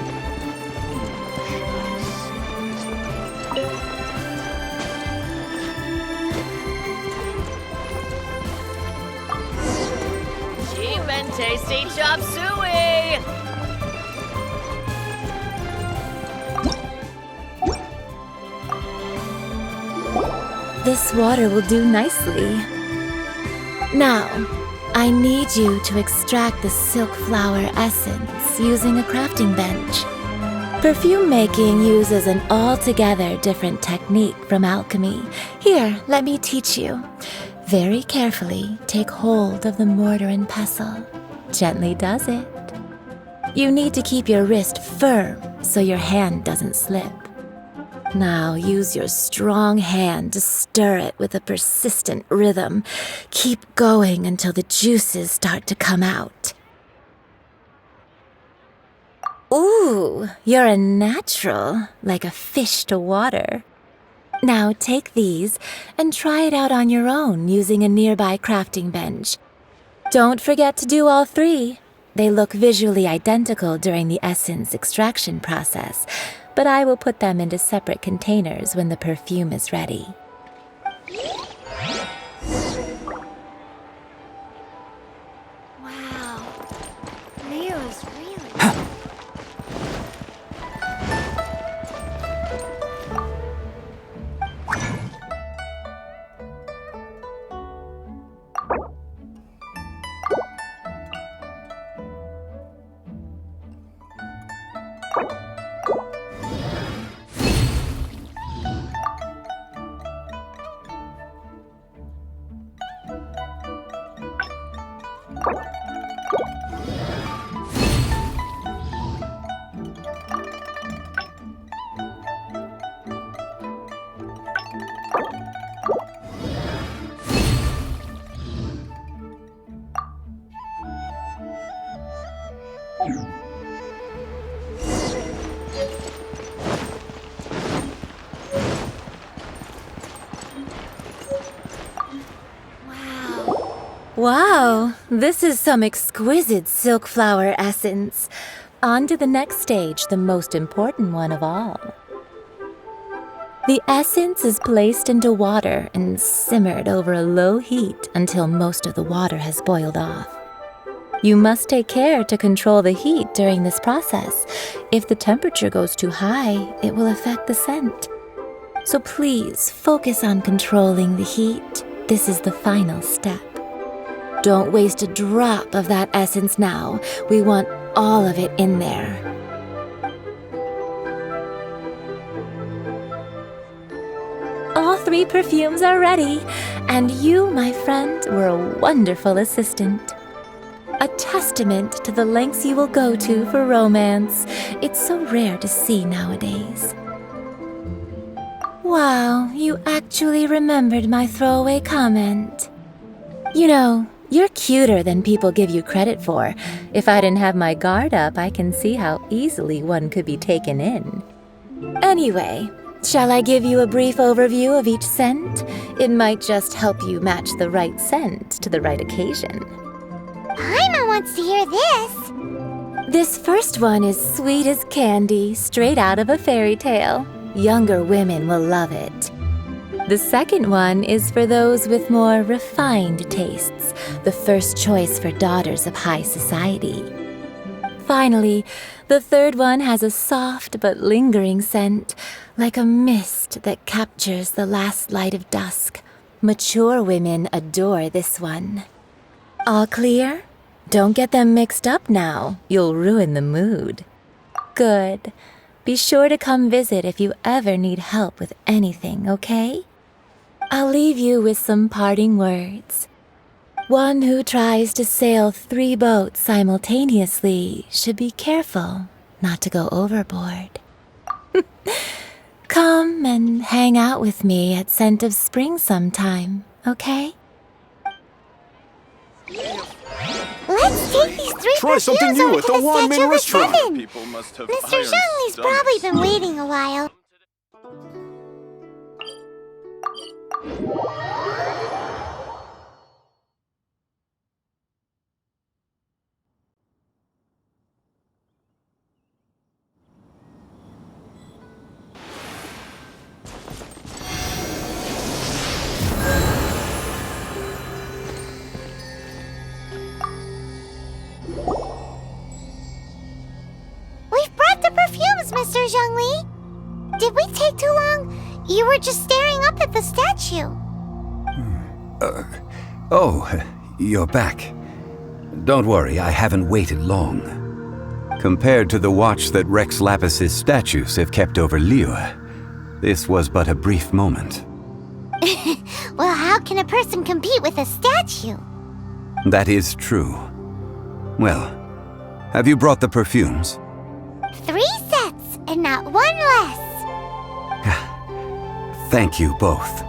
Cheap and tasty chop suey! This water will do nicely. Now, I need you to extract the silk flower essence using a crafting bench. Perfume making uses an altogether different technique from alchemy. Here, let me teach you. Very carefully, take hold of the mortar and pestle. Gently does it. You need to keep your wrist firm so your hand doesn't slip. Now use your strong hand to stir it with a persistent rhythm. Keep going until the juices start to come out. Ooh, you're a natural, like a fish to water. Now take these and try it out on your own using a nearby crafting bench. Don't forget to do all 3. They look visually identical during the essence extraction process, but I will put them into separate containers when the perfume is ready. Wow. Leo's really... Wow, this is some exquisite silk flower essence. On to the next stage, the most important one of all. The essence is placed into water and simmered over a low heat until most of the water has boiled off. You must take care to control the heat during this process. If the temperature goes too high, it will affect the scent. So please focus on controlling the heat. This is the final step. Don't waste a drop of that essence now. We want all of it in there. All 3 perfumes are ready, and you, my friend, were a wonderful assistant. A testament to the lengths you will go to for romance. It's so rare to see nowadays. Wow, you actually remembered my throwaway comment. You know, you're cuter than people give you credit for. If I didn't have my guard up, I can see how easily one could be taken in. Anyway, shall I give you a brief overview of each scent? It might just help you match the right scent to the right occasion. Paimon wants to hear this. This first one is sweet as candy, straight out of a fairy tale. Younger women will love it. The second one is for those with more refined tastes, the first choice for daughters of high society. Finally, the third one has a soft but lingering scent, like a mist that captures the last light of dusk. Mature women adore this one. All clear? Don't get them mixed up now. You'll ruin the mood. Good. Be sure to come visit if you ever need help with anything, okay? I'll leave you with some parting words. One who tries to sail 3 boats simultaneously should be careful not to go overboard. Come and hang out with me at Scent of Spring sometime, okay? Let's take these 3 Try something perfumes new over at to the the One-Man Statue of the Restaurant. Seven. People must have Mr. iron Zhongli's stomachs. probably been waiting a while. We've brought the perfumes, Mr. Zhongli. Did we take too long? You were just staring up at the statue. Oh, you're back. Don't worry, I haven't waited long. Compared to the watch that Rex Lapis's statues have kept over Liyue, this was but a brief moment. Well, how can a person compete with a statue? That is true. Well, have you brought the perfumes? 3 sets and not 1 less. Thank you both.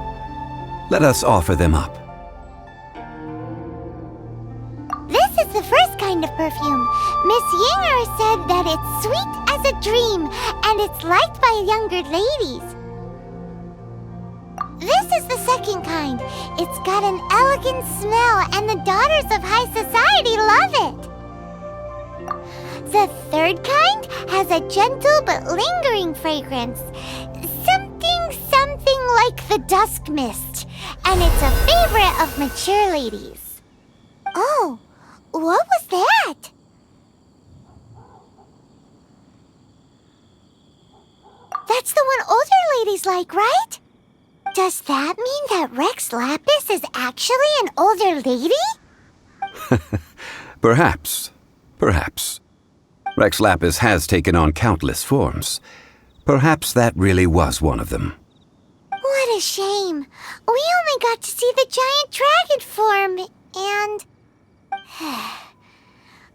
Let us offer them up. This is the first kind of perfume. Miss Yinger said that it's sweet as a dream and it's liked by younger ladies. This is the second kind. It's got an elegant smell and the daughters of high society love it. The third kind has a gentle but lingering fragrance. Something like the dusk mist. And it's a favorite of mature ladies. Oh, what was that? That's the one older ladies like, right? Does that mean that Rex Lapis is actually an older lady? Perhaps. Rex Lapis has taken on countless forms. Perhaps that really was one of them. What a shame. We only got to see the giant dragon form, and...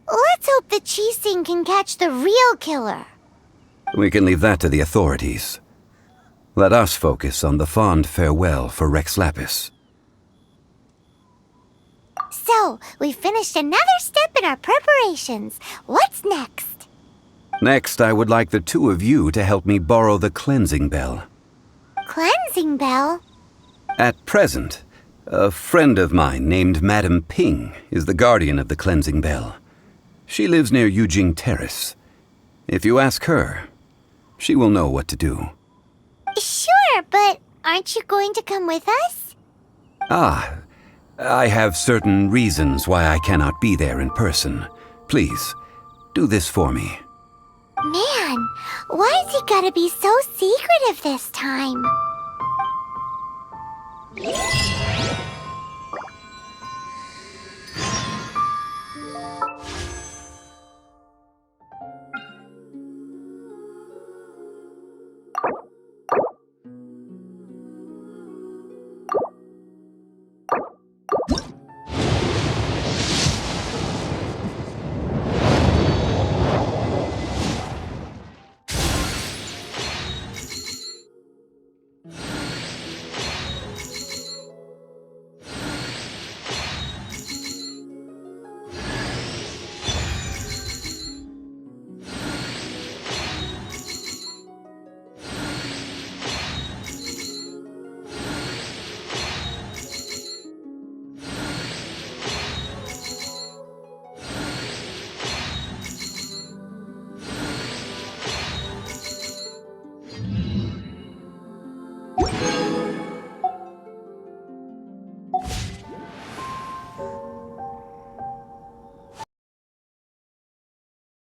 Let's hope the Qixing can catch the real killer. We can leave that to the authorities. Let us focus on the fond farewell for Rex Lapis. So, we finished another step in our preparations. What's next? Next, I would like the 2 of you to help me borrow the cleansing bell. Cleansing bell? At present, A friend of mine named Madame Ping is the guardian of the cleansing bell. She lives near Yujing Terrace. If you ask her, she will know what to do. Sure, but aren't you going to come with us? Ah, I have certain reasons why I cannot be there in person. Please, do this for me. Man, why's he gotta be so secretive this time?